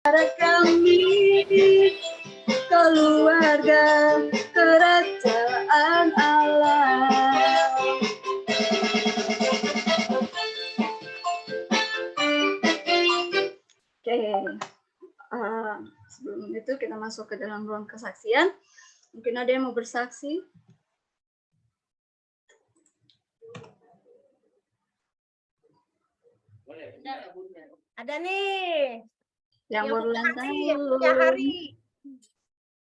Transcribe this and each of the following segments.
kami, keluarga kerajaan Allah. Oke, sebelum itu kita masuk ke dalam ruang kesaksian. Mungkin ada yang mau bersaksi? Ada nih. Yang baru ulang tahun. Ya hari.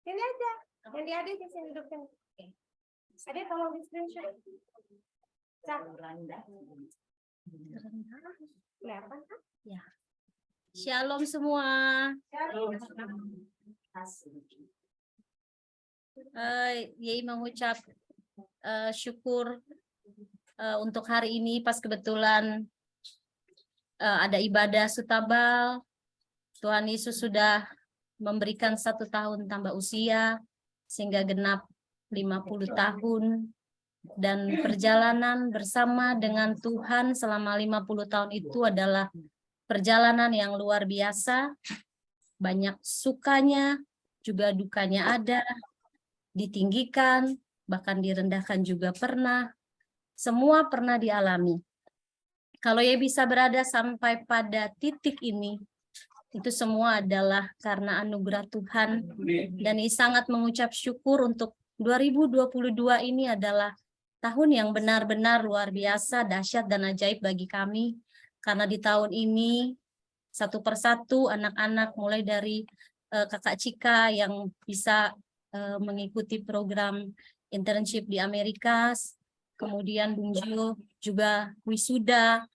Ini aja. Yang di ada di sini dudukkan. Ada tolong di screenshot. Kelihatan kan? Ya. Shalom semua. Yai mengucap syukur untuk hari ini pas kebetulan ada ibadah sutabal. Tuhan Yesus sudah memberikan 1 tahun tambah usia sehingga genap 50 tahun, dan perjalanan bersama dengan Tuhan selama 50 tahun itu adalah perjalanan yang luar biasa. Banyak sukanya, juga dukanya ada, ditinggikan, bahkan direndahkan juga pernah. Semua pernah dialami. Kalau ya bisa berada sampai pada titik ini, itu semua adalah karena anugerah Tuhan. Dan ini sangat mengucap syukur untuk 2022 ini adalah tahun yang benar-benar luar biasa, dahsyat dan ajaib bagi kami. Karena di tahun ini, satu persatu anak-anak mulai dari Kakak Cika yang bisa mengikuti program internship di Amerika, kemudian Bung Jo juga wisuda,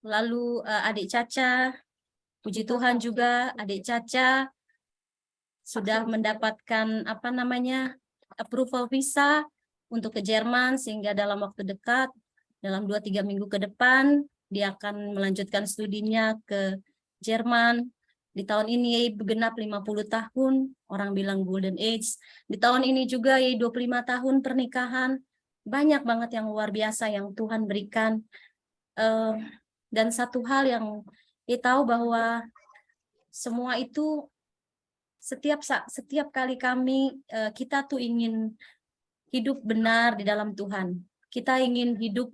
lalu adik Caca, puji Tuhan juga adik Caca sudah mendapatkan approval visa untuk ke Jerman, sehingga dalam waktu dekat, dalam 2-3 minggu ke depan, dia akan melanjutkan studinya ke Jerman. Di tahun ini genap 50 tahun, orang bilang golden age. Di tahun ini juga 25 tahun pernikahan. Banyak banget yang luar biasa yang Tuhan berikan. Dan satu hal yang kita tahu bahwa semua itu setiap kali kita tuh ingin hidup benar di dalam Tuhan. Kita ingin hidup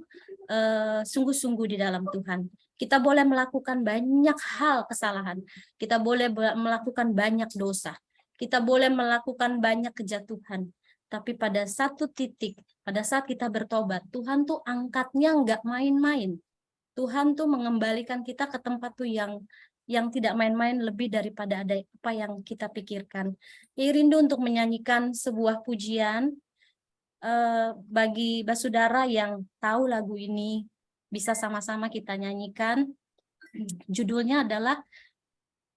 sungguh-sungguh di dalam Tuhan. Kita boleh melakukan banyak hal kesalahan. Kita boleh melakukan banyak dosa. Kita boleh melakukan banyak kejatuhan. Tapi pada satu titik, pada saat kita bertobat, Tuhan tuh angkatnya nggak main-main. Tuhan tuh mengembalikan kita ke tempat tuh yang tidak main-main, lebih daripada ada apa yang kita pikirkan. Rindu untuk menyanyikan sebuah pujian bagi basudara yang tahu lagu ini, bisa sama-sama kita nyanyikan. Judulnya adalah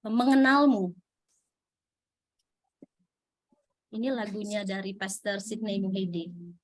Mengenalmu. Ini lagunya dari Pastor Sidney Muhyiddin.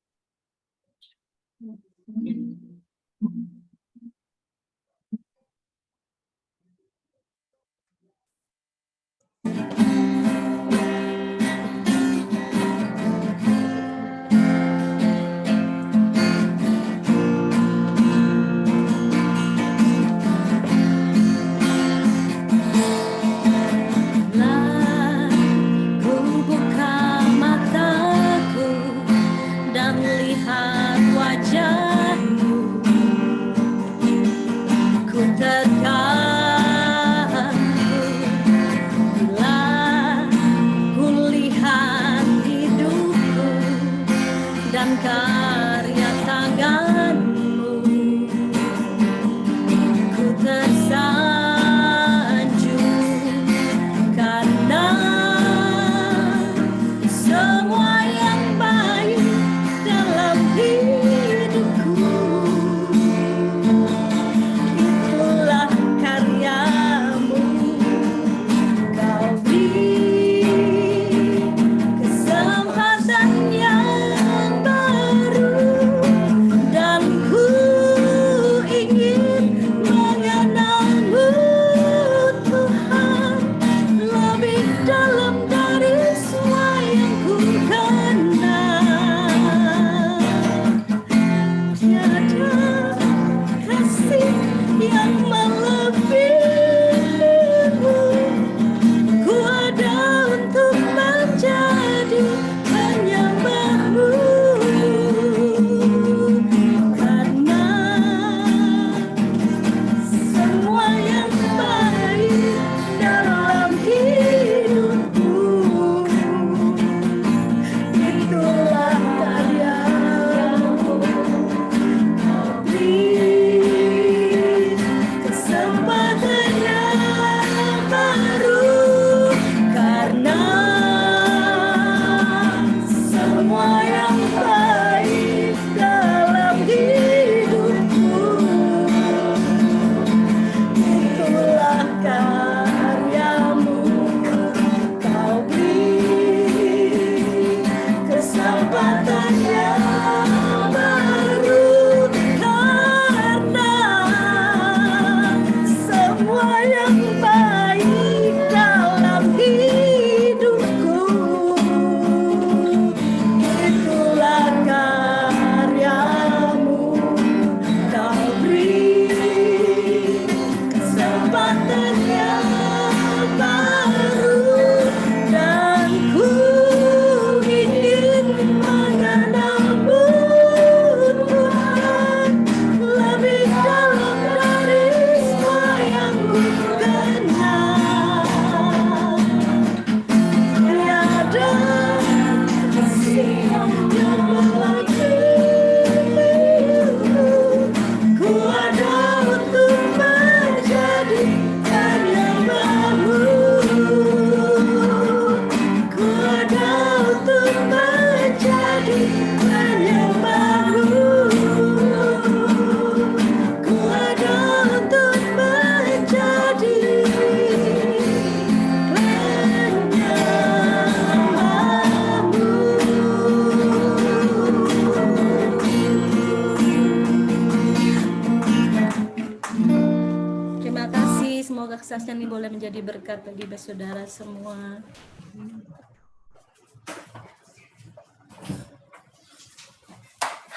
diberkati di saudara semua.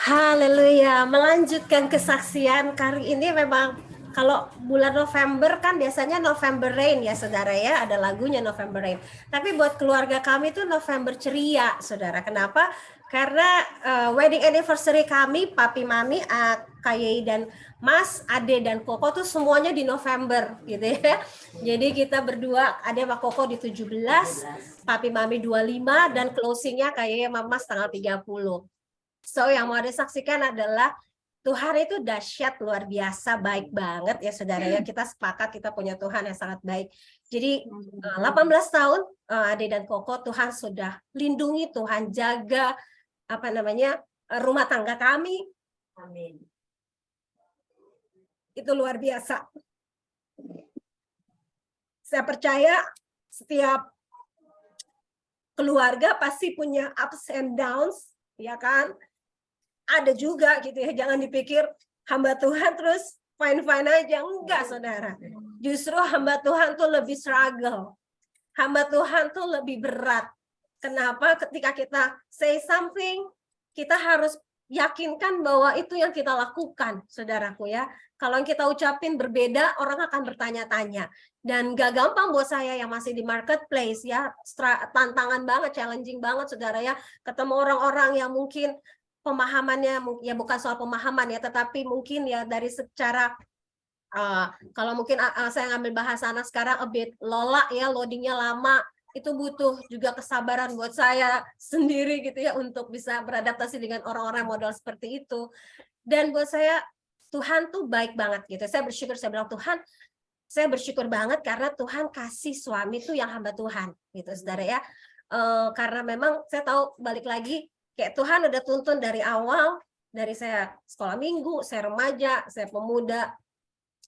Haleluya, melanjutkan kesaksian kali ini. Memang kalau bulan November kan biasanya November Rain ya saudara ya, ada lagunya November Rain. Tapi buat keluarga kami itu November ceria saudara. Kenapa? Karena wedding anniversary kami, papi mami, Kak Yei dan Mas, Ade dan Koko tuh semuanya di November gitu ya. Jadi kita berdua, Ade sama Koko di 17, papi mami 25, dan closingnya Kak Yei sama Mas tanggal 30. So yang mau disaksikan adalah Tuhan itu dahsyat, luar biasa, baik banget ya saudara ya. Kita sepakat kita punya Tuhan yang sangat baik. Jadi 18 tahun Ade dan Koko, Tuhan sudah lindungi, Tuhan jaga rumah tangga kami. Amin. Itu luar biasa. Saya percaya setiap keluarga pasti punya ups and downs, ya kan? Ada juga gitu ya, jangan dipikir hamba Tuhan terus fine-fine aja. Enggak saudara, justru hamba Tuhan tuh lebih struggle, hamba Tuhan tuh lebih berat. Kenapa? Ketika kita say something, kita harus yakinkan bahwa itu yang kita lakukan, saudaraku ya. Kalau yang kita ucapin berbeda, orang akan bertanya-tanya. Dan gak gampang buat saya yang masih di marketplace ya, tantangan banget, challenging banget saudara ya, ketemu orang-orang yang mungkin pemahamannya ya bukan soal pemahaman ya, tetapi mungkin ya dari secara kalau mungkin saya ngambil bahasa anak sekarang a bit lola ya, loadingnya lama, itu butuh juga kesabaran buat saya sendiri gitu ya untuk bisa beradaptasi dengan orang-orang modal seperti itu. Dan buat saya Tuhan tuh baik banget gitu. Saya bersyukur, saya bilang Tuhan, saya bersyukur banget karena Tuhan kasih suami tuh yang hamba Tuhan gitu saudara ya. Karena memang saya tahu balik lagi kayak Tuhan udah tuntun dari awal, dari saya sekolah minggu, saya remaja, saya pemuda,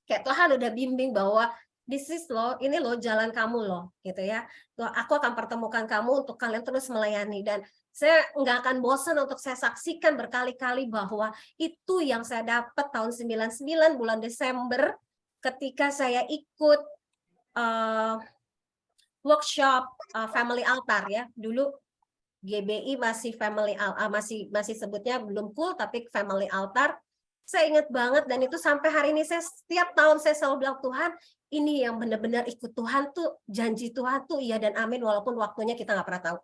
kayak Tuhan udah bimbing bahwa this is loh, ini loh jalan kamu loh, gitu ya. Aku akan pertemukan kamu untuk kalian terus melayani. Dan saya nggak akan bosan untuk saya saksikan berkali-kali bahwa itu yang saya dapat tahun 99 bulan Desember ketika saya ikut workshop Family Altar ya. Dulu GBI masih masih sebutnya belum cool tapi Family Altar. Saya ingat banget dan itu sampai hari ini saya setiap tahun saya selalu bilang Tuhan, ini yang benar-benar ikut Tuhan tuh, janji Tuhan tuh iya dan amin walaupun waktunya kita nggak pernah tahu.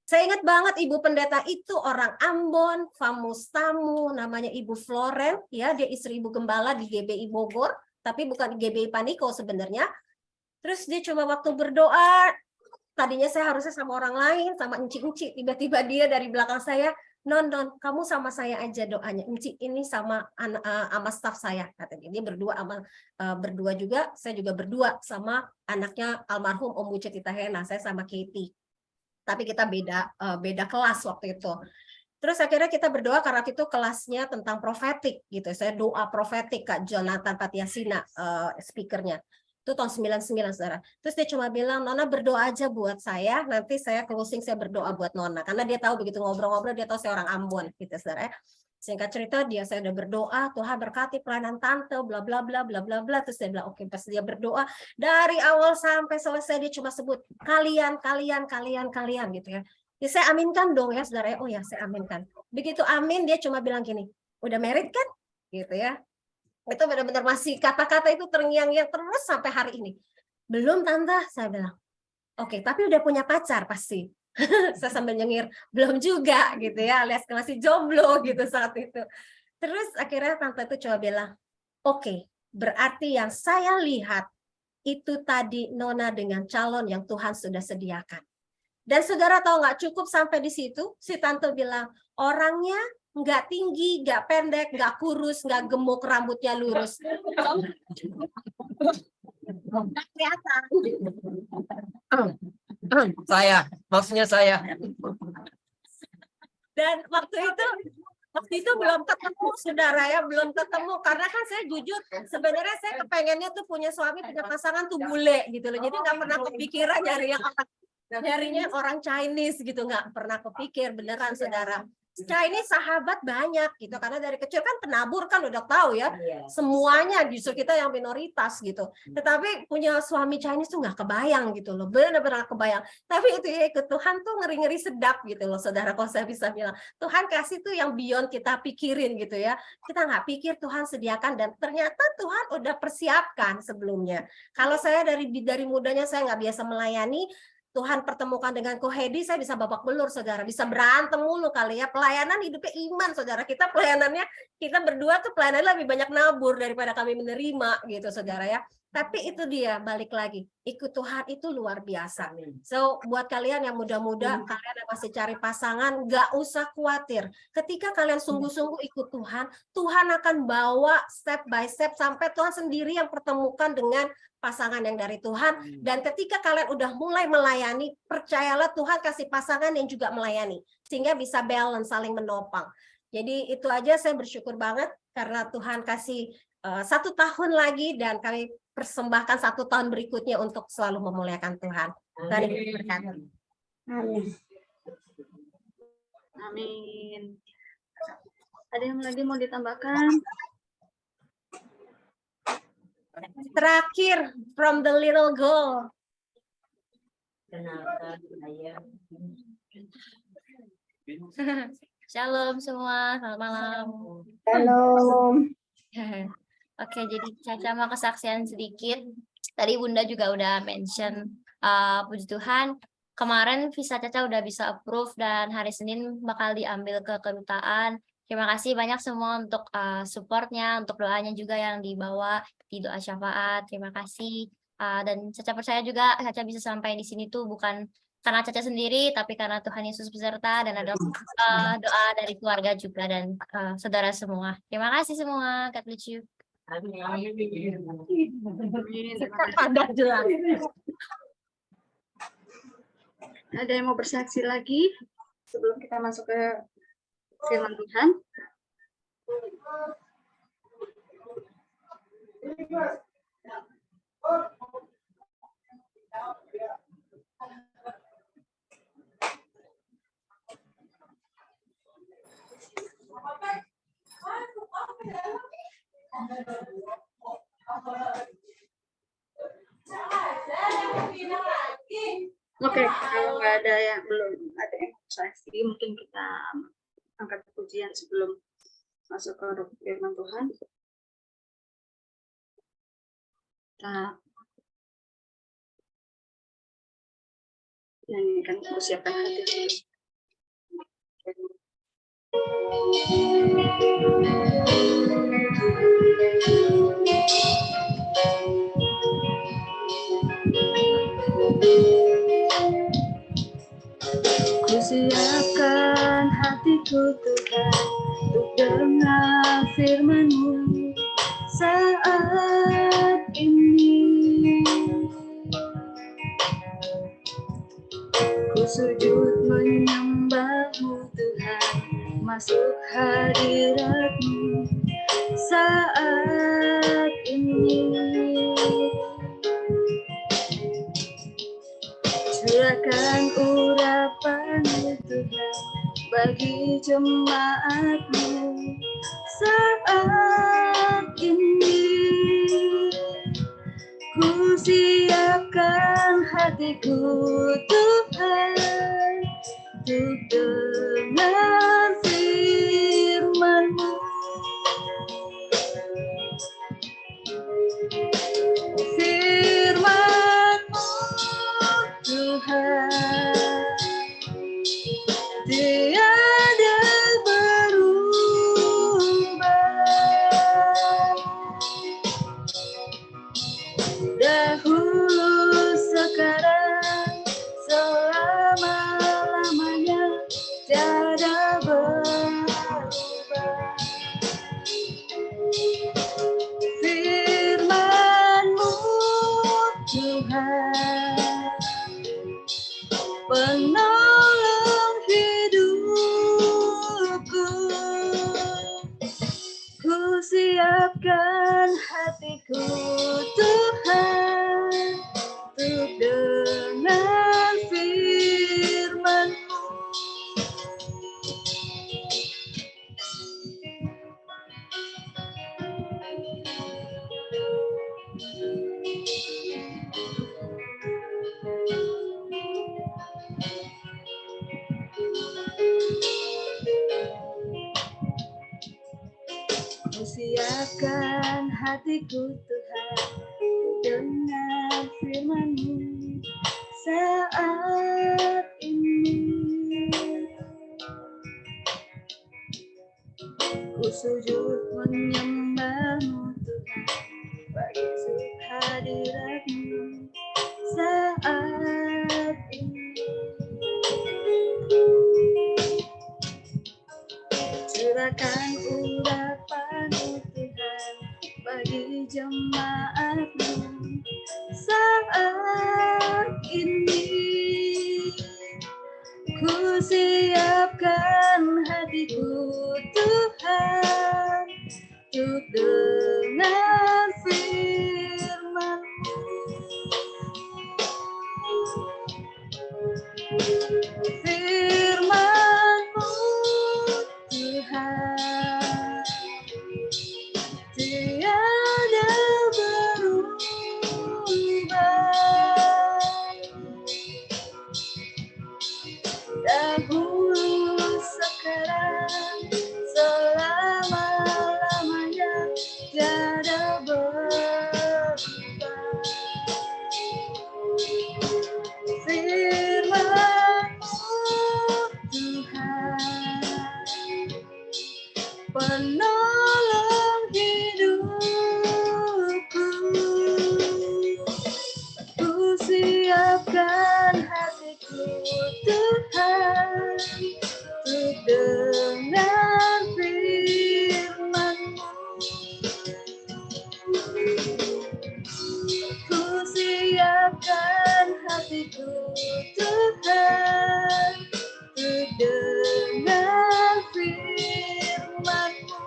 Saya ingat banget Ibu Pendeta itu orang Ambon, famus tamu, namanya Ibu Floren, ya dia istri Ibu Gembala di GBI Bogor, tapi bukan di GBI Paniko sebenarnya. Terus dia cuma waktu berdoa, tadinya saya harusnya sama orang lain, sama enci-enci, tiba-tiba dia dari belakang saya, non, kamu sama saya aja doanya, enci ini sama staff saya, katanya. Dia berdua juga, saya juga berdua sama anaknya almarhum Om Buce Tita Hena, saya sama Katie. Tapi kita beda kelas waktu itu. Terus akhirnya kita berdoa karena itu kelasnya tentang profetik gitu. Saya doa profetik Kak Jonathan Patiasina speakernya. Itu tahun 99 saudara. Terus dia cuma bilang, Nona berdoa aja buat saya, nanti saya closing saya berdoa buat Nona. Karena dia tahu begitu ngobrol-ngobrol dia tahu saya orang Ambon gitu saudara. Singkat cerita saya udah berdoa, Tuhan berkati pelayanan tante bla bla bla bla bla bla. Terus dia bilang oke, pas dia berdoa dari awal sampai selesai dia cuma sebut kalian gitu ya. Ya saya aminkan dong ya saudara. Oh ya saya aminkan. Begitu amin dia cuma bilang gini, udah married kan? Gitu ya. Itu benar-benar masih kata-kata itu terngiang-ngiang terus sampai hari ini. Belum tante, saya bilang. Oke, tapi udah punya pacar pasti. Saya sambil nyengir, belum juga gitu ya, alias masih jomblo gitu saat itu. Terus akhirnya tante itu coba bilang, oke, berarti yang saya lihat itu tadi Nona dengan calon yang Tuhan sudah sediakan. Dan saudara tahu nggak, cukup sampai di situ, si tante bilang, orangnya nggak tinggi, nggak pendek, nggak kurus, nggak gemuk, rambutnya lurus. Kelihatan. Maksudnya saya. Dan waktu itu belum ketemu saudara ya, belum ketemu karena kan saya jujur sebenarnya saya kepengennya tuh punya suami, punya pasangan tuh bule gitu loh. Jadi nggak pernah kepikiran nyarinya orang Chinese gitu, nggak pernah kepikir beneran saudara. Chinese sahabat banyak gitu, karena dari kecil kan penabur kan udah tahu ya, semuanya justru kita yang minoritas gitu. Tetapi punya suami Chinese tuh nggak kebayang gitu loh, benar-benar kebayang. Tapi itu ya ikut Tuhan tuh ngeri-ngeri sedap gitu loh, saudara. Kalau saya bisa bilang, Tuhan kasih tuh yang beyond kita pikirin gitu ya. Kita nggak pikir Tuhan sediakan, dan ternyata Tuhan udah persiapkan sebelumnya. Kalau saya dari mudanya saya nggak biasa melayani, Tuhan pertemukan dengan Ko Hedi, saya bisa babak belur, saudara. Bisa berantem mulu kali ya. Pelayanan hidupnya iman, saudara. Kita pelayanannya, kita berdua tuh pelayanan lebih banyak nabur daripada kami menerima gitu, saudara ya. Tapi itu dia, balik lagi. Ikut Tuhan itu luar biasa. So, buat kalian yang muda-muda, kalian yang masih cari pasangan, nggak usah khawatir. Ketika kalian sungguh-sungguh ikut Tuhan, Tuhan akan bawa step by step sampai Tuhan sendiri yang pertemukan dengan pasangan yang dari Tuhan. Dan ketika kalian udah mulai melayani, percayalah Tuhan kasih pasangan yang juga melayani, sehingga bisa balance, saling menopang. Jadi itu aja, saya bersyukur banget karena Tuhan kasih 1 tahun lagi, dan kami persembahkan 1 tahun berikutnya untuk selalu memuliakan Tuhan. Tuhan berkati. Amin. Amin. Ada yang lagi mau ditambahkan? Terakhir, from the little girl. Shalom semua, selamat malam. Shalom. Oke, jadi Caca mau kesaksian sedikit. Tadi Bunda juga udah mention, puji Tuhan, kemarin visa Caca udah bisa approve dan hari Senin bakal diambil ke kedutaan. Terima kasih banyak semua untuk supportnya, untuk doanya juga yang dibawa di doa syafaat. Terima kasih. Dan Caca percaya juga Caca bisa sampai di sini tuh bukan karena Caca sendiri, tapi karena Tuhan Yesus beserta, dan ada doa dari keluarga juga dan saudara semua. Terima kasih semua. God bless you. Padat jelas. Ada yang mau bersaksi lagi sebelum kita masuk ke firman Tuhan? Oke, kalau nggak ada yang belum ada yang bersaksi, mungkin kita angkat pujian sebelum masuk ke firman Tuhan. Kita nyanyikan, persiapkan hati. Kusiapkan hatiku Tuhan untuk dengar firman-Mu saat ini. Ku sujud menyembah-Mu Tuhan, masuk hadirat-Mu saat ini. Curahkan urapan-Mu Tuhan bagi jemaat-Mu saat ini. Ku siapkan hatiku Tuhan untuk dengar firman-Mu. Firman-Mu Tuhan tiada berubah, dahulu sekarang selama-lamanya tiada berubah. Firman-Mu Tuhan penolong hidupku. Ku siapkan hatiku Tuhan untuk dengar firman-Mu. hatiku Tuhan dengan firman-Mu saat ini. Ku sujud menyembah-Mu Tuhan bagi hadirat-Mu saat ini. Curahkan urapan-Mu Tuhan bagi jemaat-Mu saat ini. Ku siapkan hatiku Tuhan untuk dengan firman-Mu. Firman-Mu Tuhan tiada berubah. Dahulu sekarang selama-lamanya tiada berubah. Firman-Mu Tuhan penolong hidupku. Ku siapkan hatiku Tuhan untuk dengan firman-Mu. Ku siapkan hatiku Tuhan untuk dengan firman-Mu.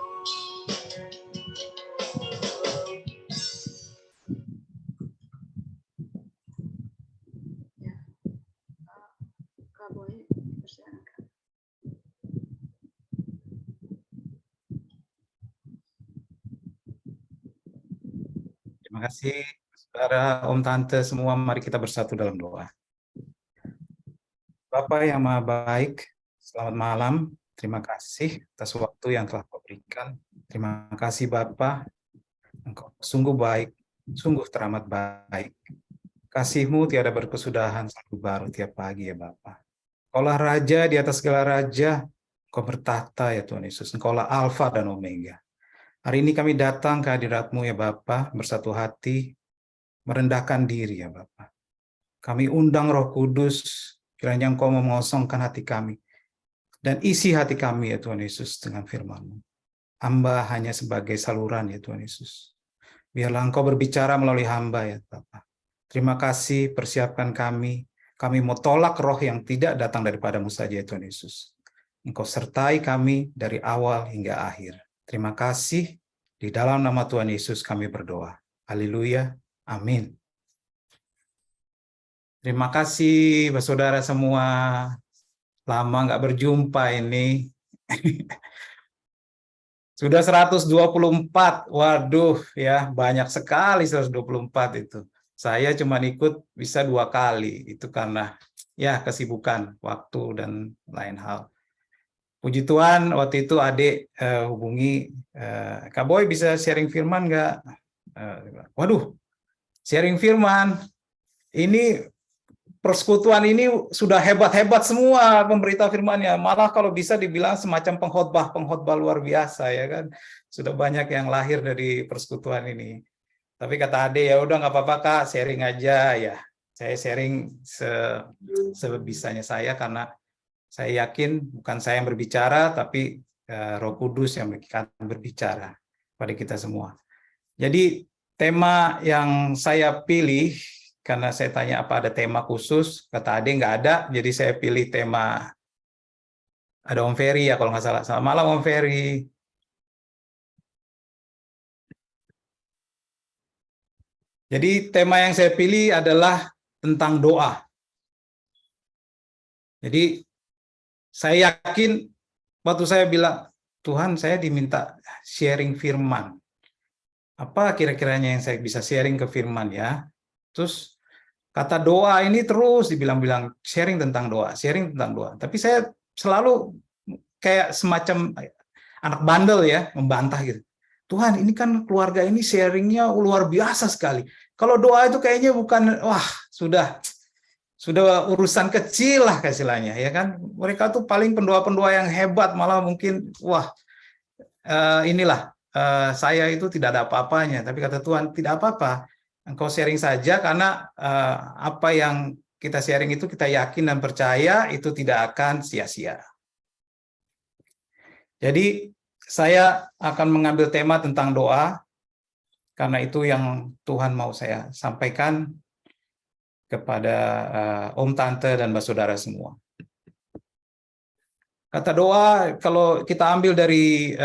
Kak Boy, persilakan. Terima kasih, saudara, Om, Tante, semua. Mari kita bersatu dalam doa. Bapa yang Maha Baik, selamat malam. Terima kasih atas waktu yang telah Kau berikan. Terima kasih Bapa, Engkau sungguh baik, sungguh teramat baik. Kasih-Mu tiada berkesudahan, selalu baru tiap pagi ya Bapa. Engkaulah Raja di atas segala raja, Engkau bertahta ya Tuhan Yesus. Engkaulah Alfa dan Omega. Hari ini kami datang ke hadirat-Mu ya Bapa, bersatu hati, merendahkan diri ya Bapa. Kami undang Roh Kudus, kiranya Engkau mengosongkan hati kami, dan isi hati kami ya Tuhan Yesus dengan firman-Mu. Hamba hanya sebagai saluran ya Tuhan Yesus. Biarlah Engkau berbicara melalui hamba ya Bapa. Terima kasih, persiapkan kami. Kami mau tolak roh yang tidak datang daripada-Mu saja ya Tuhan Yesus. Engkau sertai kami dari awal hingga akhir. Terima kasih, di dalam nama Tuhan Yesus kami berdoa. Haleluya, amin. Terima kasih, saudara semua. Lama nggak berjumpa ini. Sudah 124, waduh ya, banyak sekali 124 itu. Saya cuma ikut bisa 2 kali, itu karena ya kesibukan waktu dan lain hal. Puji Tuhan, waktu itu adik hubungi, Kak Boy bisa sharing firman nggak? Waduh, sharing firman, ini persekutuan ini sudah hebat-hebat semua pemberita firman-Nya. Malah kalau bisa dibilang semacam pengkhotbah luar biasa ya kan. Sudah banyak yang lahir dari persekutuan ini. Tapi kata Ade, ya udah nggak apa-apa Kak, sharing aja ya. Saya sharing sebisanya saya karena saya yakin bukan saya yang berbicara, tapi Roh Kudus yang akan berbicara pada kita semua. Jadi tema yang saya pilih, karena saya tanya apa ada tema khusus, kata Ade nggak ada, jadi saya pilih tema, ada Om Ferry ya kalau nggak salah. Selamat malam Om Ferry. Jadi tema yang saya pilih adalah tentang doa. Jadi saya yakin waktu saya bilang, Tuhan saya diminta sharing firman. Apa kira-kiranya yang saya bisa sharing ke firman ya? Terus kata doa ini terus dibilang-bilang sharing tentang doa, sharing tentang doa. Tapi saya selalu kayak semacam anak bandel ya, membantah gitu. Tuhan ini kan keluarga ini sharingnya luar biasa sekali. Kalau doa itu kayaknya bukan, wah sudah urusan kecil lah istilahnya, ya kan? Mereka tuh paling pendoa-pendoa yang hebat, malah mungkin, wah inilah saya itu tidak ada apa-apanya. Tapi kata Tuhan, tidak apa-apa, engkau sharing saja karena apa yang kita sharing itu kita yakin dan percaya itu tidak akan sia-sia. Jadi saya akan mengambil tema tentang doa, karena itu yang Tuhan mau saya sampaikan kepada Om, Tante, dan Saudara semua. Kata doa, kalau kita ambil dari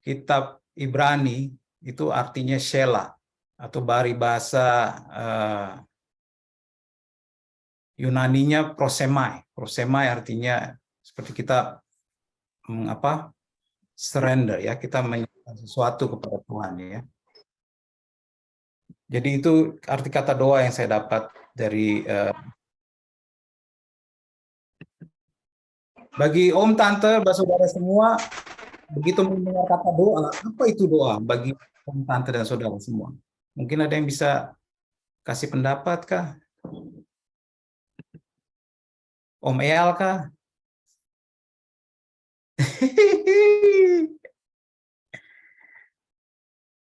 kitab Ibrani, itu artinya Shelah, atau dari bahasa Yunaninya prosemai. Prosemai artinya seperti kita surrender, ya, kita menyerahkan sesuatu kepada Tuhan, ya. Jadi itu arti kata doa yang saya dapat dari bagi Om, Tante, Saudara semua, begitu mendengar kata doa, apa itu doa bagi Om, Tante, dan Saudara semua? Mungkin ada yang bisa kasih pendapat kah? Om Eyal kah?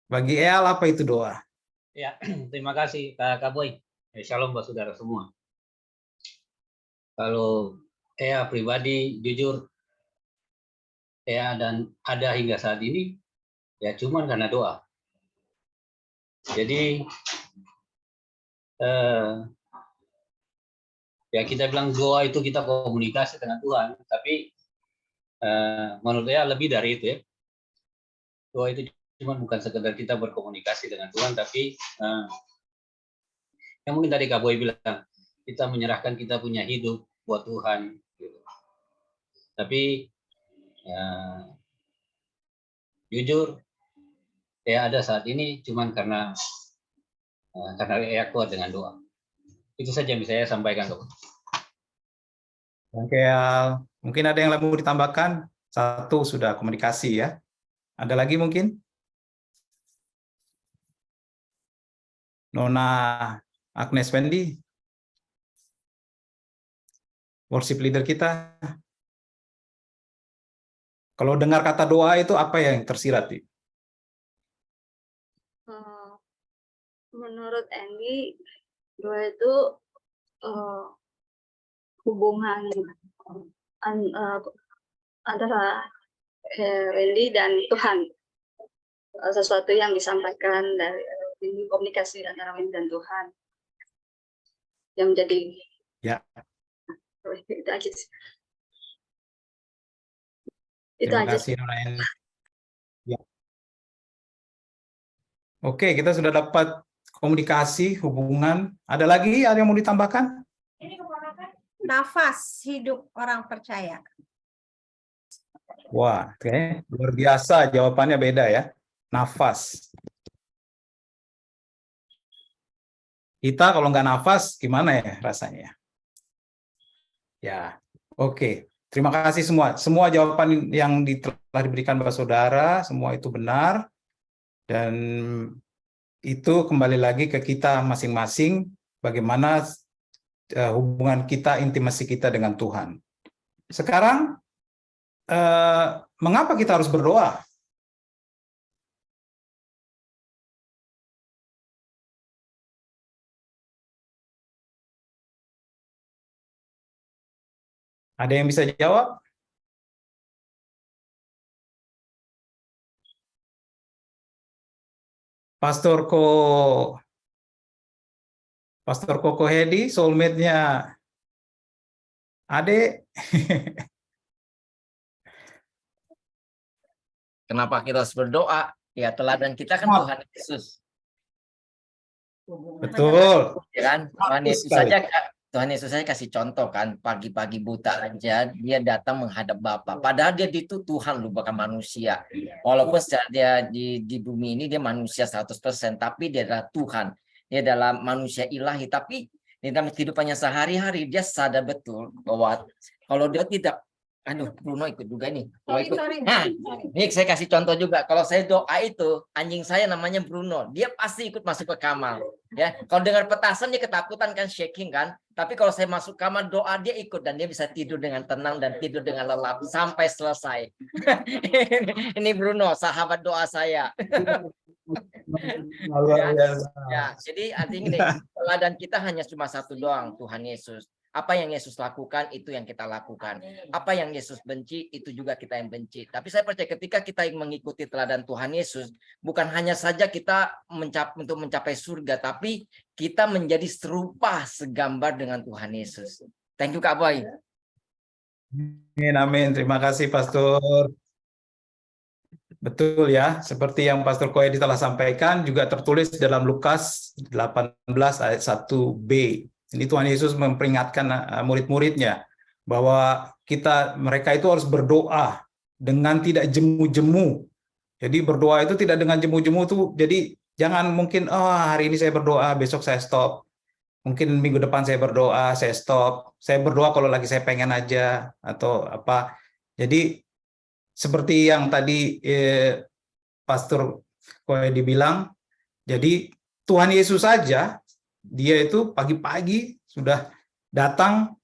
Bagi Eyal apa itu doa? Ya, terima kasih Kak Boy. Shalom buat saudara semua. Kalau pribadi jujur, dan ada hingga saat ini ya cuman karena doa. Jadi ya kita bilang doa itu kita komunikasi dengan Tuhan, tapi menurut saya lebih dari itu, ya. Doa itu cuma bukan sekedar kita berkomunikasi dengan Tuhan, tapi yang mungkin tadi Kak Boy bilang, kita menyerahkan kita punya hidup buat Tuhan. Gitu. Tapi jujur, ada saat ini cuman karena kuat dengan doa. Itu saja yang bisa saya sampaikan, Kak. Oke, Eyal. Mungkin ada yang mau ditambahkan? Satu sudah komunikasi, ya. Ada lagi mungkin? Nona Agnes Wendy, worship leader kita. Kalau dengar kata doa itu apa yang tersirat? Menurut Andy, doa itu hubungan antara Wendy dan Tuhan. Sesuatu yang disampaikan dari ini komunikasi antara Wendy dan Tuhan yang menjadi itu aja sih. Terima kasih, Nona Eni. Ya. Oke, kita sudah dapat komunikasi, hubungan. Ada lagi yang mau ditambahkan? Nafas hidup orang percaya. Wah, oke. Luar biasa, jawabannya beda, ya. Nafas. Kita kalau nggak nafas, gimana ya rasanya? Ya, oke. Terima kasih semua. Semua jawaban yang telah diberikan Bapak Saudara, semua itu benar. Dan itu kembali lagi ke kita masing-masing, bagaimana hubungan kita, intimasi kita dengan Tuhan. Sekarang, mengapa kita harus berdoa? Ada yang bisa jawab? Pastor Koko Hedi, soulmate-nya Ade. Kenapa kita harus berdoa? Ya, teladan kita kan Tuhan Yesus. Betul. Ya kan? Tuhan Yesus saja kasih contoh kan, pagi-pagi buta aja dia datang menghadap Bapa. Padahal dia itu Tuhan loh, bukan manusia. Walaupun secara dia di bumi ini dia manusia 100%, tapi dia adalah Tuhan. Dia adalah manusia ilahi, tapi di dalam kehidupannya sehari-hari dia sadar betul bahwa kalau dia tidak Aduh, Bruno ikut juga nih. Kalau Sorry, ikut, sorry, nah, sorry. nih saya kasih contoh juga. Kalau saya doa itu, anjing saya namanya Bruno, dia pasti ikut masuk ke kamar. Ya, kalau dengar petasan dia ketakutan kan, shaking kan. Tapi kalau saya masuk kamar doa dia ikut dan dia bisa tidur dengan tenang dan tidur dengan lelap sampai selesai. Ini Bruno, sahabat doa saya. Luar biasa. Ya, jadi artinya gini, teladan kita hanya cuma satu doang, Tuhan Yesus. Apa yang Yesus lakukan, itu yang kita lakukan. Apa yang Yesus benci, itu juga kita yang benci. Tapi saya percaya ketika kita mengikuti teladan Tuhan Yesus, bukan hanya saja kita untuk mencapai surga, tapi kita menjadi serupa segambar dengan Tuhan Yesus. Thank you, Kak Boy. Amin, amin. Terima kasih, Pastor. Betul ya, seperti yang Pastor Koedi telah sampaikan, juga tertulis dalam Lukas 18 ayat 1b. Ini Tuhan Yesus memperingatkan murid-muridnya bahwa mereka itu harus berdoa dengan tidak jemu-jemu. Jadi berdoa itu tidak dengan jemu-jemu tuh. Jadi jangan mungkin hari ini saya berdoa, besok saya stop. Mungkin minggu depan saya berdoa, saya stop. Saya berdoa kalau lagi saya pengen aja atau apa. Jadi seperti yang tadi Pastor Koedi bilang, jadi Tuhan Yesus saja, dia itu pagi-pagi sudah datang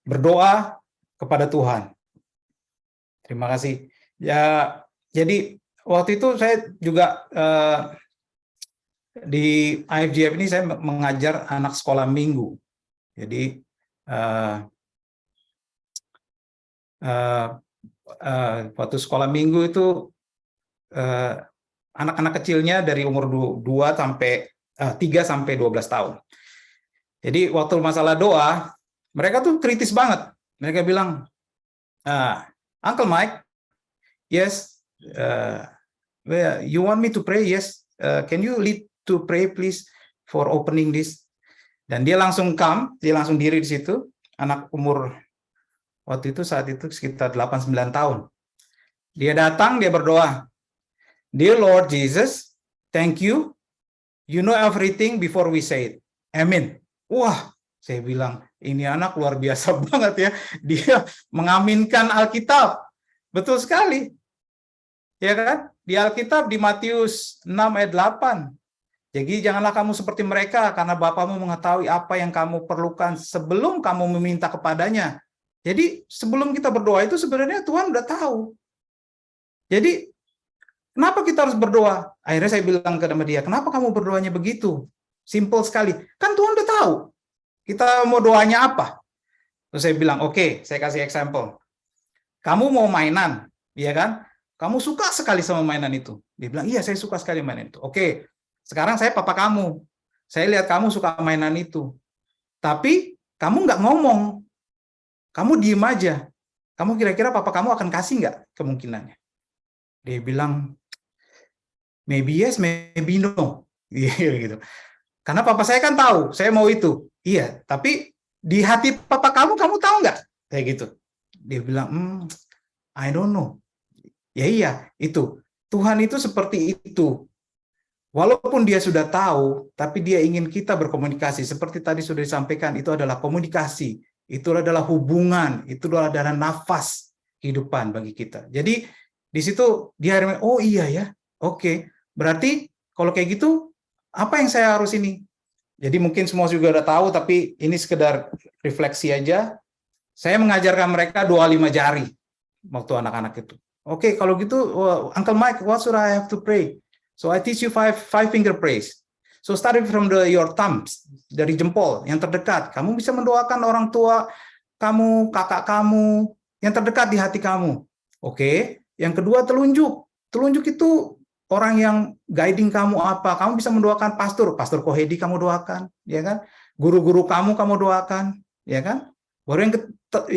berdoa kepada Tuhan. Terima kasih. Ya, jadi waktu itu saya juga di IFGF ini saya mengajar anak sekolah minggu. Jadi waktu sekolah minggu itu anak-anak kecilnya dari umur 3 sampai 12 tahun. Jadi waktu masalah doa, mereka tuh kritis banget. Mereka bilang, Uncle Mike, yes, you want me to pray? Yes, can you lead to pray please for opening this? Dan dia langsung dia langsung diri di situ. Anak umur waktu itu saat itu sekitar 8-9 tahun. Dia datang, dia berdoa. Dear Lord Jesus, thank you. You know everything before we say it. Amin. Wah, saya bilang, ini anak luar biasa banget ya. Dia mengaminkan Alkitab. Betul sekali. Ya kan? Di Alkitab di Matius 6 ayat 8. Jadi janganlah kamu seperti mereka karena Bapamu mengetahui apa yang kamu perlukan sebelum kamu meminta kepadanya. Jadi sebelum kita berdoa itu sebenarnya Tuhan udah tahu. Jadi kenapa kita harus berdoa? Akhirnya saya bilang ke dia, kenapa kamu berdoanya begitu? Simple sekali. Kan Tuhan udah tahu. Kita mau doanya apa? Terus saya bilang, oke, saya kasih example. Kamu mau mainan, ya kan? Kamu suka sekali sama mainan itu. Dia bilang, iya saya suka sekali mainan itu. Oke, sekarang saya papa kamu. Saya lihat kamu suka mainan itu. Tapi kamu nggak ngomong. Kamu diem aja. Kamu kira-kira papa kamu akan kasih nggak kemungkinannya? Dia bilang, maybe yes, maybe no. Gitu. Karena papa saya kan tahu, saya mau itu. Iya, tapi di hati papa kamu tahu nggak? Kayak gitu. Dia bilang, I don't know. Ya iya, itu. Tuhan itu seperti itu. Walaupun dia sudah tahu, tapi dia ingin kita berkomunikasi. Seperti tadi sudah disampaikan, itu adalah komunikasi. Itu adalah hubungan. Itu adalah nafas kehidupan bagi kita. Jadi, di situ dia, oh iya ya, oke. Berarti kalau kayak gitu, apa yang saya harus ini? Jadi mungkin semua juga udah tahu, tapi ini sekedar refleksi aja. Saya mengajarkan mereka 25 jari waktu anak-anak itu. Oke, kalau gitu, Uncle Mike, what should I have to pray? So I teach you five finger praise. So starting from your thumbs, dari jempol yang terdekat, kamu bisa mendoakan orang tua kamu, kakak kamu, yang terdekat di hati kamu. Oke, yang kedua telunjuk. Telunjuk itu orang yang guiding kamu apa? Kamu bisa mendoakan Pastor Koedi kamu doakan, ya kan? Guru-guru kamu doakan, ya kan? Baru yang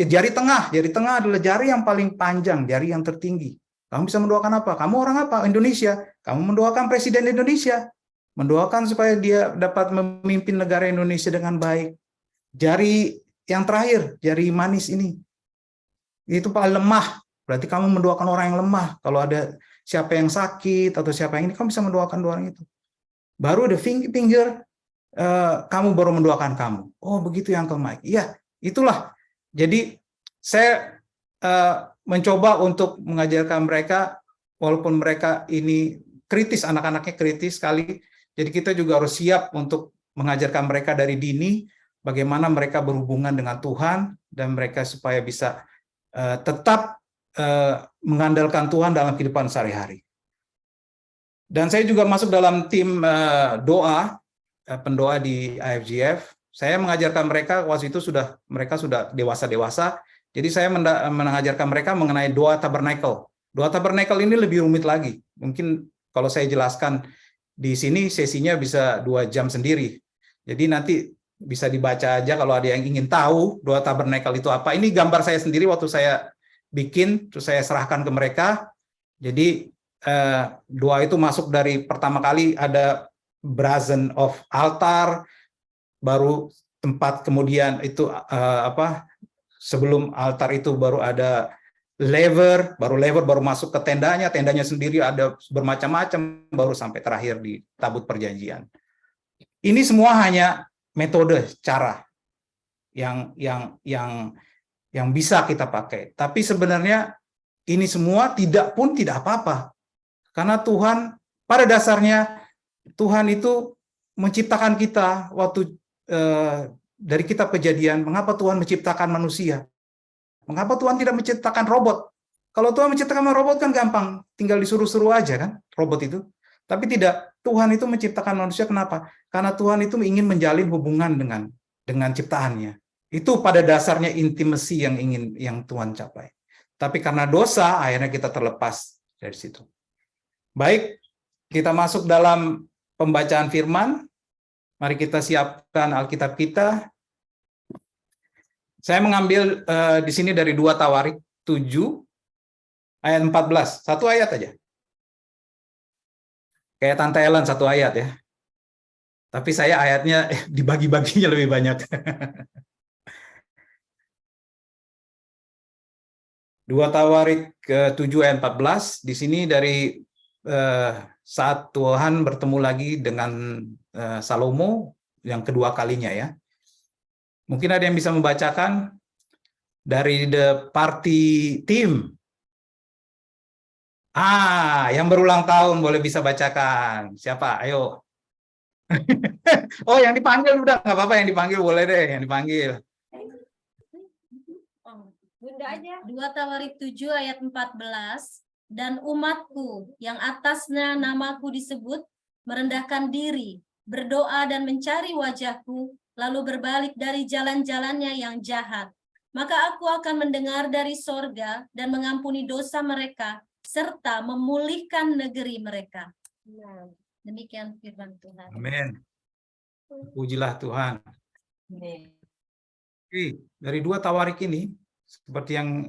jari tengah adalah jari yang paling panjang, jari yang tertinggi. Kamu bisa mendoakan apa? Kamu orang apa? Indonesia. Kamu mendoakan Presiden Indonesia. Mendoakan supaya dia dapat memimpin negara Indonesia dengan baik. Jari yang terakhir, jari manis ini. Itu paling lemah. Berarti kamu mendoakan orang yang lemah. Kalau ada siapa yang sakit atau siapa yang ini, kamu bisa mendoakan orang itu. Baru ada finger, kamu baru mendoakan kamu. Oh begitu ya Uncle Mike. Iya, itulah. Jadi saya mencoba untuk mengajarkan mereka, walaupun mereka ini kritis, anak-anaknya kritis sekali, jadi kita juga harus siap untuk mengajarkan mereka dari dini bagaimana mereka berhubungan dengan Tuhan dan mereka supaya bisa tetap mengandalkan Tuhan dalam kehidupan sehari-hari. Dan saya juga masuk dalam tim doa, pendoa di IFGF. Saya mengajarkan mereka waktu itu mereka sudah dewasa-dewasa. Jadi saya mengajarkan mereka mengenai doa tabernakel. Doa tabernakel ini lebih rumit lagi. Mungkin kalau saya jelaskan di sini sesinya bisa 2 jam sendiri. Jadi nanti bisa dibaca aja kalau ada yang ingin tahu doa tabernakel itu apa. Ini gambar saya sendiri waktu saya bikin, terus saya serahkan ke mereka. Jadi doa itu masuk dari pertama kali ada brazen of altar, baru tempat, kemudian itu sebelum altar itu baru ada laver, baru masuk ke tendanya sendiri ada bermacam-macam, baru sampai terakhir di tabut perjanjian. Ini semua hanya metode, cara yang bisa kita pakai. Tapi sebenarnya ini semua tidak apa-apa. Karena Tuhan, pada dasarnya Tuhan itu menciptakan kita waktu dari kitab Kejadian. Mengapa Tuhan menciptakan manusia? Mengapa Tuhan tidak menciptakan robot? Kalau Tuhan menciptakan robot kan gampang, tinggal disuruh-suruh aja kan robot itu. Tapi tidak, Tuhan itu menciptakan manusia, kenapa? Karena Tuhan itu ingin menjalin hubungan dengan ciptaannya. Itu pada dasarnya intimasi yang Tuhan capai. Tapi karena dosa, akhirnya kita terlepas dari situ. Baik, kita masuk dalam pembacaan firman. Mari kita siapkan Alkitab kita. Saya mengambil di sini dari 2 Tawarik 7 ayat 14. Satu ayat aja. Kayak Tante Ellen, satu ayat ya. Tapi saya ayatnya dibagi-baginya lebih banyak. 2 Tawarik ke-7 ayat 14. Di sini dari saat Tuhan bertemu lagi dengan Salomo yang kedua kalinya ya. Mungkin ada yang bisa membacakan dari the party team. Yang berulang tahun boleh bisa bacakan. Siapa? Ayo. Oh, yang dipanggil udah nggak apa-apa, yang dipanggil boleh deh, yang dipanggil. Bunda aja. 2 Tawarik 7 ayat 14. Dan umatku yang atasnya namaku disebut merendahkan diri, berdoa dan mencari wajahku, lalu berbalik dari jalan-jalannya yang jahat. Maka aku akan mendengar dari sorga dan mengampuni dosa mereka, serta memulihkan negeri mereka. Demikian firman Tuhan. Amin. Pujilah Tuhan. Oke, dari 2 Tawarik ini, seperti yang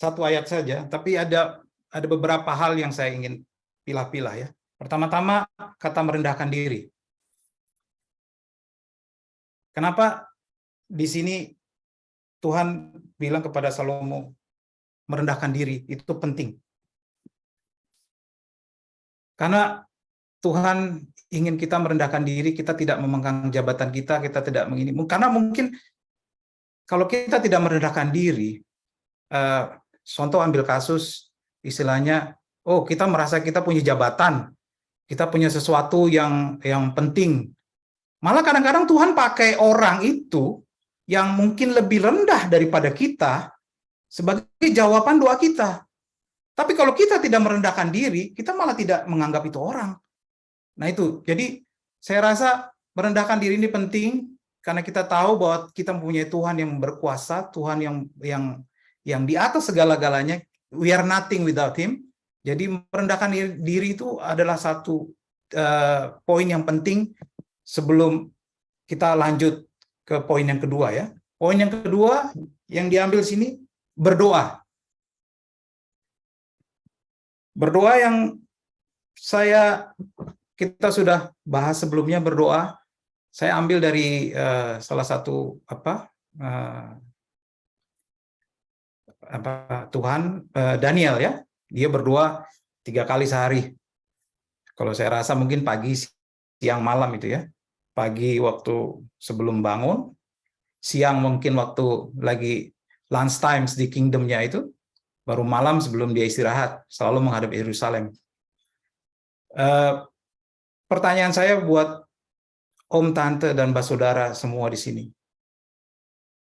satu ayat saja, tapi ada beberapa hal yang saya ingin pilah-pilah ya. Pertama-tama kata merendahkan diri. Kenapa di sini Tuhan bilang kepada Salomo merendahkan diri itu penting? Karena Tuhan ingin kita merendahkan diri, kita tidak memegang jabatan kita tidak mengini. Karena mungkin kalau kita tidak merendahkan diri, contoh ambil kasus istilahnya, kita merasa kita punya jabatan, kita punya sesuatu yang penting. Malah kadang-kadang Tuhan pakai orang itu yang mungkin lebih rendah daripada kita sebagai jawaban doa kita. Tapi kalau kita tidak merendahkan diri, kita malah tidak menganggap itu orang. Nah itu, jadi saya rasa merendahkan diri ini penting karena kita tahu bahwa kita mempunyai Tuhan yang berkuasa, Tuhan yang di atas segala-galanya. We are nothing without Him. Jadi merendahkan diri itu adalah satu poin yang penting sebelum kita lanjut ke poin yang kedua ya. Poin yang kedua yang diambil sini berdoa. Berdoa yang kita sudah bahas sebelumnya, berdoa. Saya ambil dari salah satu Tuhan, Daniel ya, dia berdoa 3 kali sehari. Kalau saya rasa mungkin pagi, siang, malam itu ya. Pagi waktu sebelum bangun, siang mungkin waktu lagi lunch times di kingdomnya itu, baru malam sebelum dia istirahat, selalu menghadap Yerusalem. Pertanyaan saya buat Om, Tante, dan Saudara semua di sini.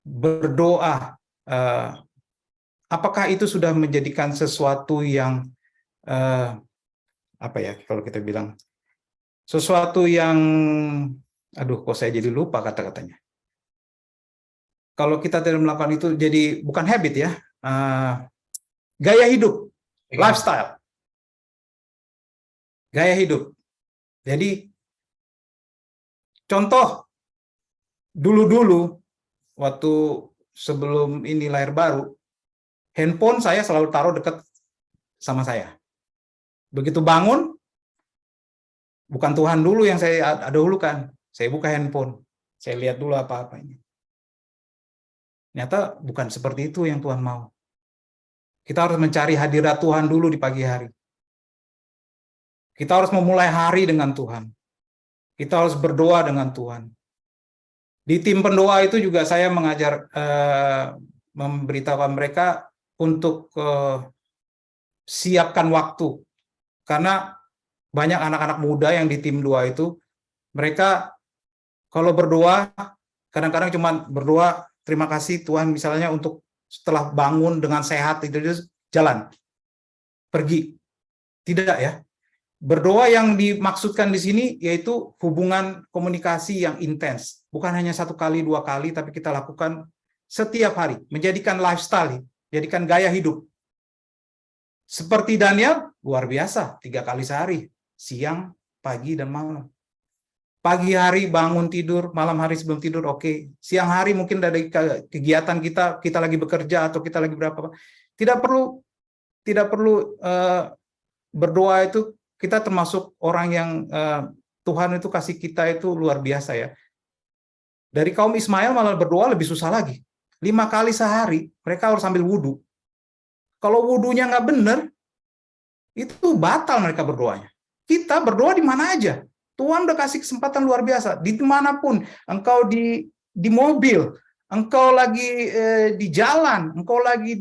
Berdoa, apakah itu sudah menjadikan sesuatu yang, apa ya kalau kita bilang, sesuatu yang, aduh kok saya jadi lupa kata-katanya. Kalau kita tidak melakukan itu, jadi bukan habit ya, gaya hidup, lifestyle. Gaya hidup. Jadi, contoh, dulu-dulu, waktu sebelum ini lahir baru, handphone saya selalu taruh dekat sama saya. Begitu bangun, bukan Tuhan dulu yang saya dahulukan. Saya buka handphone, saya lihat dulu apa-apa ini. Ternyata bukan seperti itu yang Tuhan mau. Kita harus mencari hadirat Tuhan dulu di pagi hari. Kita harus memulai hari dengan Tuhan. Kita harus berdoa dengan Tuhan. Di tim pendoa itu juga saya mengajar, memberitahukan mereka untuk siapkan waktu. Karena banyak anak-anak muda yang di tim doa itu, mereka kalau berdoa, kadang-kadang cuma berdoa, terima kasih Tuhan misalnya untuk setelah bangun dengan sehat, itu jalan, pergi. Tidak ya. Berdoa yang dimaksudkan di sini yaitu hubungan komunikasi yang intens. Bukan hanya 1 kali, 2 kali, tapi kita lakukan setiap hari. Menjadikan lifestyle, jadikan gaya hidup. Seperti Daniel, luar biasa, 3 kali sehari. Siang, pagi, dan malam. Pagi hari bangun tidur, malam hari sebelum tidur, oke. Siang hari mungkin dari kegiatan kita lagi bekerja atau kita lagi berapa. Tidak perlu berdoa itu. Kita termasuk orang yang Tuhan itu kasih kita itu luar biasa ya. Dari kaum Ismail malah berdoa lebih susah lagi. 5 kali sehari mereka harus ambil wudhu. Kalau wudhunya nggak benar, itu batal mereka berdoanya. Kita berdoa di mana aja. Tuhan udah kasih kesempatan luar biasa. Di manapun, engkau di mobil, engkau lagi di jalan, engkau lagi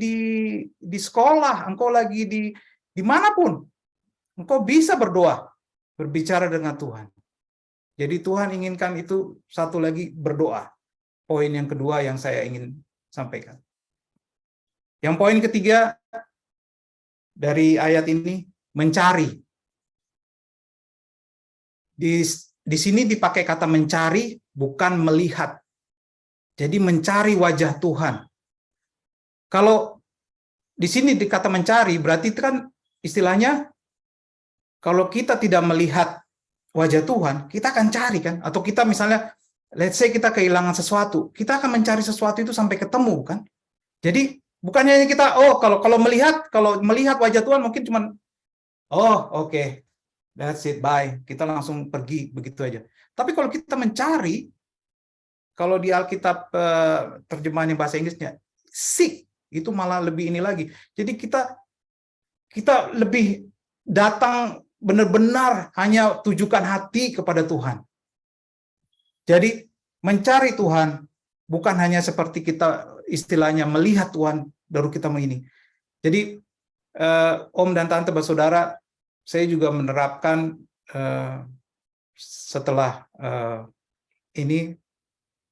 di sekolah, engkau lagi di manapun. Engkau bisa berdoa, berbicara dengan Tuhan. Jadi Tuhan inginkan itu satu lagi, berdoa. Poin yang kedua yang saya ingin sampaikan. Yang poin ketiga dari ayat ini, mencari. Di sini dipakai kata mencari, bukan melihat. Jadi mencari wajah Tuhan. Kalau di sini dikata mencari, berarti itu kan istilahnya, kalau kita tidak melihat wajah Tuhan, kita akan cari kan? Atau kita misalnya, let's say kita kehilangan sesuatu, kita akan mencari sesuatu itu sampai ketemu kan? Jadi bukannya kita, kalau melihat wajah Tuhan mungkin cuman, oke, that's it, bye. Kita langsung pergi begitu aja. Tapi kalau kita mencari, kalau di Alkitab terjemahannya bahasa Inggrisnya, seek, itu malah lebih ini lagi. Jadi kita lebih datang benar-benar hanya tujukan hati kepada Tuhan. Jadi mencari Tuhan bukan hanya seperti kita istilahnya melihat Tuhan baru kita ini. Jadi Om dan Tante bersaudara, saya juga menerapkan setelah ini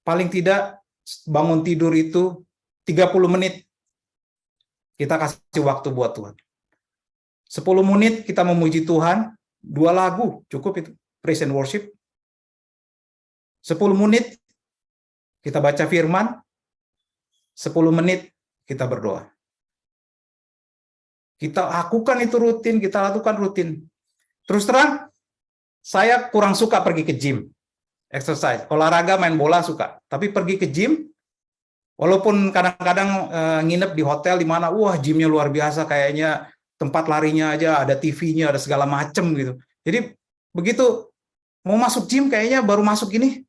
paling tidak bangun tidur itu 30 menit kita kasih waktu buat Tuhan. 10 menit kita memuji Tuhan, 2 lagu cukup itu, praise and worship. 10 menit kita baca firman, 10 menit kita berdoa. Kita lakukan itu rutin, kita lakukan rutin. Terus terang, saya kurang suka pergi ke gym, exercise, olahraga, main bola suka. Tapi pergi ke gym, walaupun kadang-kadang nginep di hotel di mana, wah gymnya luar biasa, kayaknya tempat larinya aja ada TV-nya, ada segala macem gitu. Jadi begitu mau masuk gym kayaknya baru masuk gini,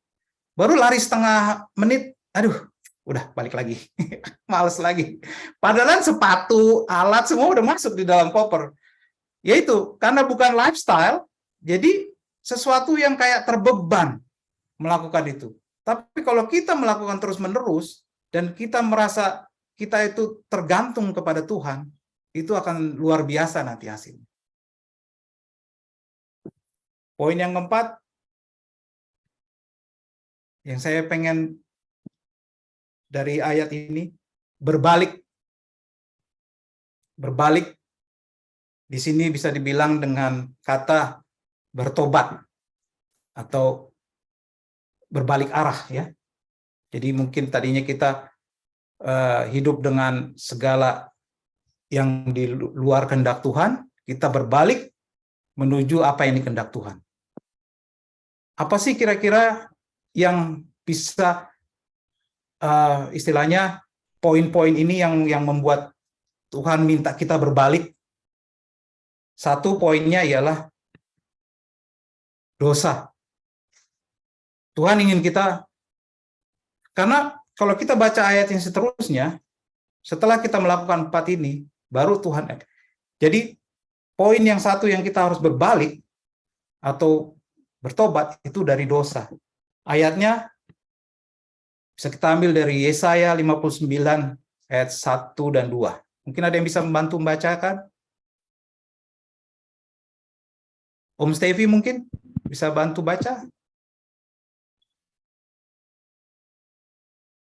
baru lari setengah menit, aduh, udah balik lagi, males lagi. Padahal sepatu, alat semua udah masuk di dalam koper. Yaitu karena bukan lifestyle, jadi sesuatu yang kayak terbeban melakukan itu. Tapi kalau kita melakukan terus-menerus dan kita merasa kita itu tergantung kepada Tuhan, itu akan luar biasa nanti hasilnya. Poin yang keempat, yang saya pengen dari ayat ini, berbalik. Berbalik di sini bisa dibilang dengan kata bertobat atau berbalik arah ya. Jadi mungkin tadinya kita hidup dengan segala yang di luar kehendak Tuhan, kita berbalik menuju apa yang dikehendak Tuhan. Apa sih kira-kira yang bisa istilahnya poin-poin ini yang membuat Tuhan minta kita berbalik? Satu poinnya ialah dosa. Tuhan ingin kita, karena kalau kita baca ayat yang seterusnya, setelah kita melakukan 4 ini, baru Tuhan. Jadi poin yang satu yang kita harus berbalik atau bertobat itu dari dosa. Ayatnya bisa kita ambil dari Yesaya 59 ayat 1 dan 2. Mungkin ada yang bisa membantu membacakan? Om Stevi mungkin bisa bantu baca?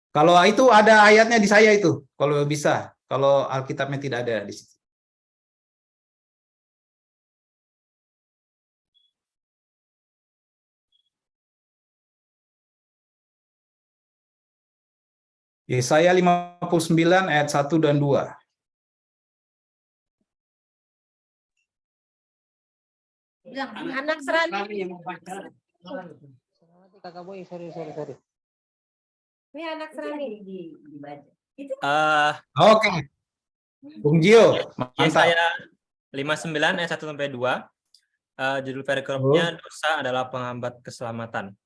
Kalau itu ada ayatnya di saya itu, kalau bisa. Kalau Alkitabnya tidak ada di situ. Yesaya 59 ayat 1 dan 2. Anak Serani. Kakak boy, sorry. Ini anak Serani. Oke. Bung Gio, mantap. Yesaya 59 ayat 1 sampai 2. Judul perikopnya dosa adalah penghambat keselamatan.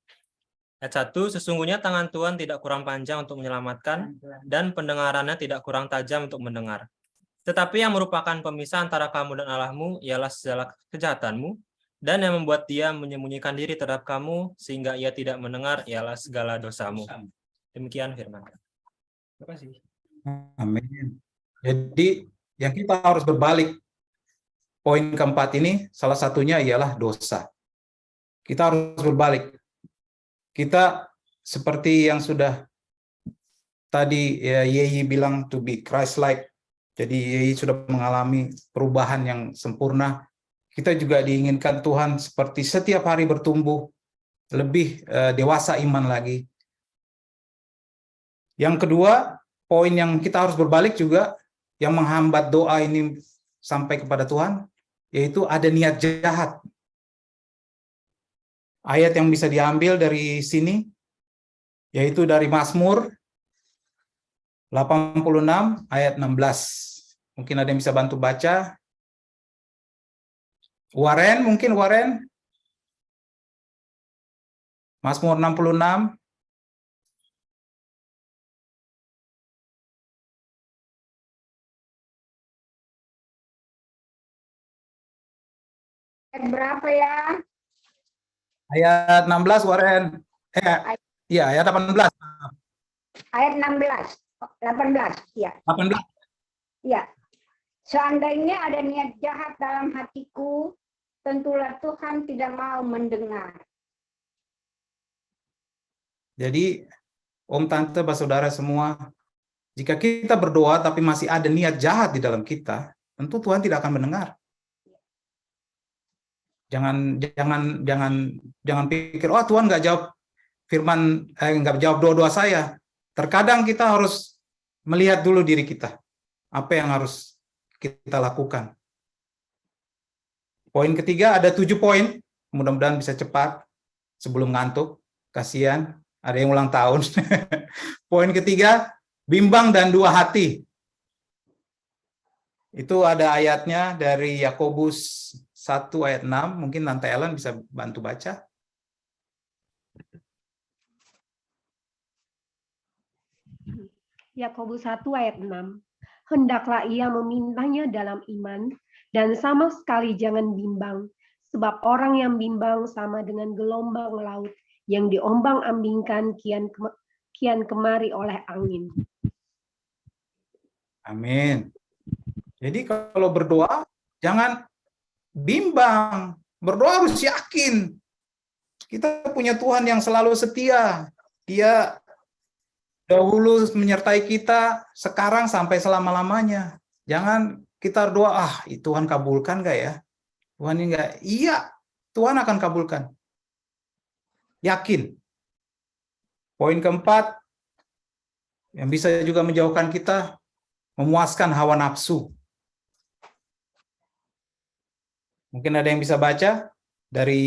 Ayat 1, sesungguhnya tangan Tuhan tidak kurang panjang untuk menyelamatkan dan pendengarannya tidak kurang tajam untuk mendengar. Tetapi yang merupakan pemisah antara kamu dan Allahmu ialah segala kejahatanmu, dan yang membuat dia menyembunyikan diri terhadap kamu sehingga ia tidak mendengar ialah segala dosamu. Demikian firman. Terima kasih. Amin. Jadi yang kita harus berbalik. Poin keempat ini salah satunya ialah dosa. Kita harus berbalik. Kita seperti yang sudah tadi ya, Yeyi bilang to be Christ-like. Jadi Yeyi sudah mengalami perubahan yang sempurna. Kita juga diinginkan Tuhan seperti setiap hari bertumbuh, lebih dewasa iman lagi. Yang kedua, poin yang kita harus berbalik juga, yang menghambat doa ini sampai kepada Tuhan, yaitu ada niat jahat. Ayat yang bisa diambil dari sini, yaitu dari Mazmur 86 ayat 16. Mungkin ada yang bisa bantu baca. Warren, mungkin Warren. Mazmur 66. Ayat berapa ya? Ayat 16, Warren. Iya, ayat 18. Ayat 16. 18, ya. 18. Ya. Seandainya ada niat jahat dalam hatiku, tentulah Tuhan tidak mau mendengar. Jadi, Om, Tante, Saudara semua, jika kita berdoa tapi masih ada niat jahat di dalam kita, tentu Tuhan tidak akan mendengar. Jangan pikir, oh Tuhan nggak jawab firman, nggak jawab doa-doa saya. Terkadang kita harus melihat dulu diri kita, apa yang harus kita lakukan. Poin ketiga, ada 7 poin, mudah-mudahan bisa cepat sebelum ngantuk. Kasihan, ada yang ulang tahun. Poin ketiga, bimbang dan dua hati. Itu ada ayatnya dari Yakobus 1 ayat 6, mungkin Tante Ellen bisa bantu baca. Yakobus 1 ayat 6. Hendaklah ia memintanya dalam iman, dan sama sekali jangan bimbang, sebab orang yang bimbang sama dengan gelombang laut yang diombang-ambingkan kian kemari oleh angin. Amin. Jadi kalau berdoa jangan bimbang. Berdoa harus yakin. Kita punya Tuhan yang selalu setia. Dia dahulu menyertai kita, sekarang sampai selama-lamanya. Jangan kita doa, Tuhan kabulkan nggak ya? Tuhan ini nggak? Iya, Tuhan akan kabulkan. Yakin. Poin keempat, yang bisa juga menjauhkan kita, memuaskan hawa nafsu. Mungkin ada yang bisa baca dari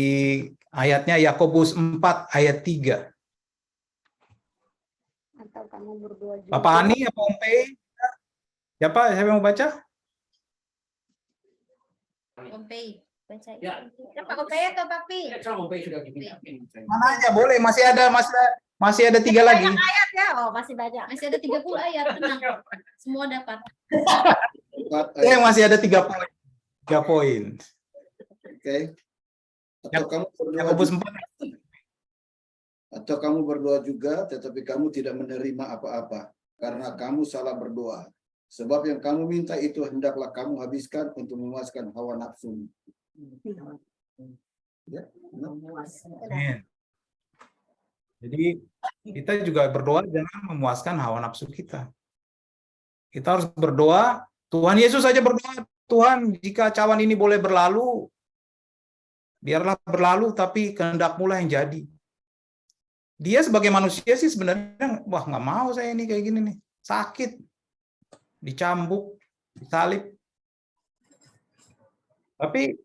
ayatnya Yakobus 4 ayat 3. Atau kamu berdua juga. Bapak Ani, apa Om Pei? Siapa yang mau baca? Pompei, baca. Ya. Siapa Opey atau Papi? Kalau Om Pei sudah diminta. Mana aja boleh, masih ada 3 lagi. Banyak ayat ya? Oh, masih banyak. Masih ada 30 ayat, tenang. Semua dapat. Masih ada 3 poin. 3 poin. Oke. Atau kamu berdoa Yakobus juga, 4. atau kamu berdoa juga, tetapi kamu tidak menerima apa-apa karena kamu salah berdoa. Sebab yang kamu minta itu hendaklah kamu habiskan untuk memuaskan hawa nafsu. Ya, Amin. Jadi kita juga berdoa jangan memuaskan hawa nafsu kita. Kita harus berdoa, Tuhan Yesus saja berdoa, Tuhan jika cawan ini boleh berlalu, biarlah berlalu, tapi kehendak-Mu lah yang jadi. Dia sebagai manusia sih sebenarnya, wah nggak mau saya ini kayak gini nih, sakit, dicambuk, disalib. Tapi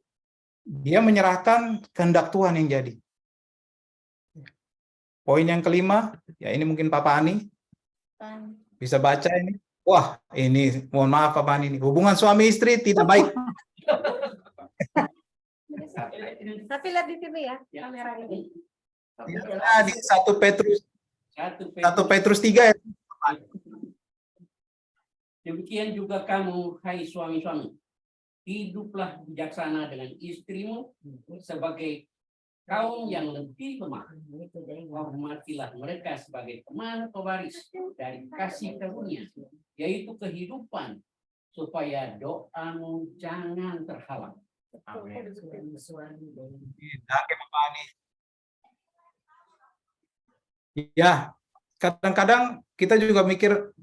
dia menyerahkan kehendak Tuhan yang jadi. Poin yang kelima, ya ini mungkin Papa Ani bisa baca ini. Wah, ini mohon maaf Papa Ani, hubungan suami istri tidak baik. Tapi lihat di sini ya, kamera ini. Nah, di 1 Petrus 3 ya. Demikian juga kamu, hai suami-suami, hiduplah bijaksana dengan istrimu sebagai kaum yang lebih lemah. Hormatilah mereka sebagai teman pewaris dari kasih karunia, yaitu kehidupan, supaya doamu jangan terhalang. Amin. Bapak Ani. Ya, kadang-kadang kita juga mikir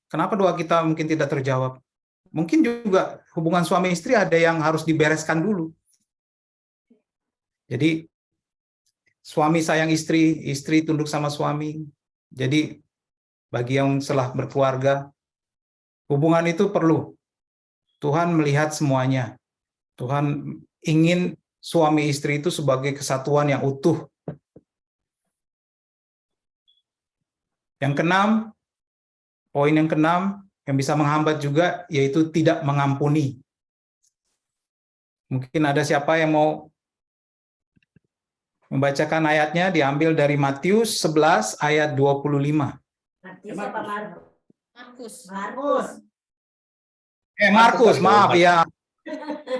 kenapa doa kita mungkin tidak terjawab. Mungkin juga hubungan suami istri ada yang harus dibereskan dulu. Jadi suami sayang istri, istri tunduk sama suami. Jadi bagi yang telah berkeluarga, hubungan itu perlu. Tuhan melihat semuanya. Tuhan ingin suami istri itu sebagai kesatuan yang utuh. Yang keenam, poin yang keenam yang bisa menghambat juga yaitu tidak mengampuni. Mungkin ada siapa yang mau membacakan ayatnya, diambil dari Matius 11 ayat 25. Siapa Markus. Markus, maaf ya.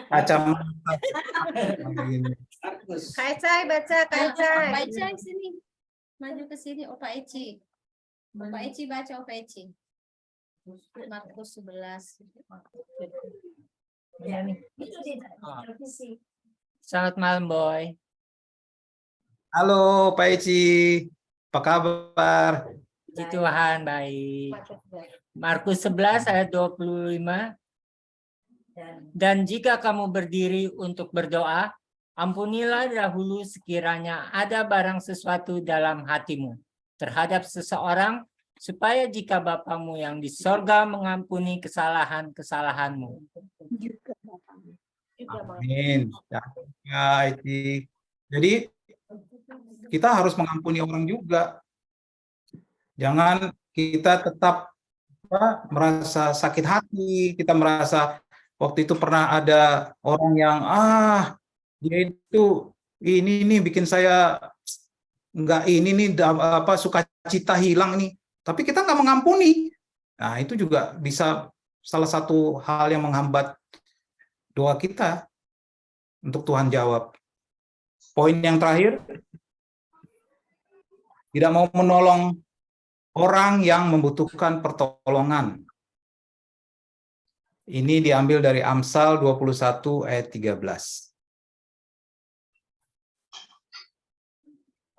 Kacamata. Kaicai baca, Kaicai. Baca di sini. Maju ke sini, Opa Eci. Opa Eci baca, Opa Eci. Markus 11. Selamat malam, Boy. Halo, Pak Eci. Apa kabar? Puji Tuhan, baik. Markus 11 ayat 25. Dan jika kamu berdiri untuk berdoa, ampunilah dahulu sekiranya ada barang sesuatu dalam hatimu terhadap seseorang, supaya jika Bapamu yang di sorga mengampuni kesalahan-kesalahanmu. Amin. Ya, Eci. Jadi kita harus mengampuni orang juga. Jangan kita tetap merasa sakit hati, kita merasa waktu itu pernah ada orang yang dia itu ini bikin saya enggak sukacita hilang nih. Tapi kita nggak mengampuni. Nah, itu juga bisa salah satu hal yang menghambat doa kita untuk Tuhan jawab. Poin yang terakhir, tidak mau menolong orang yang membutuhkan pertolongan. Ini diambil dari Amsal 21 ayat 13.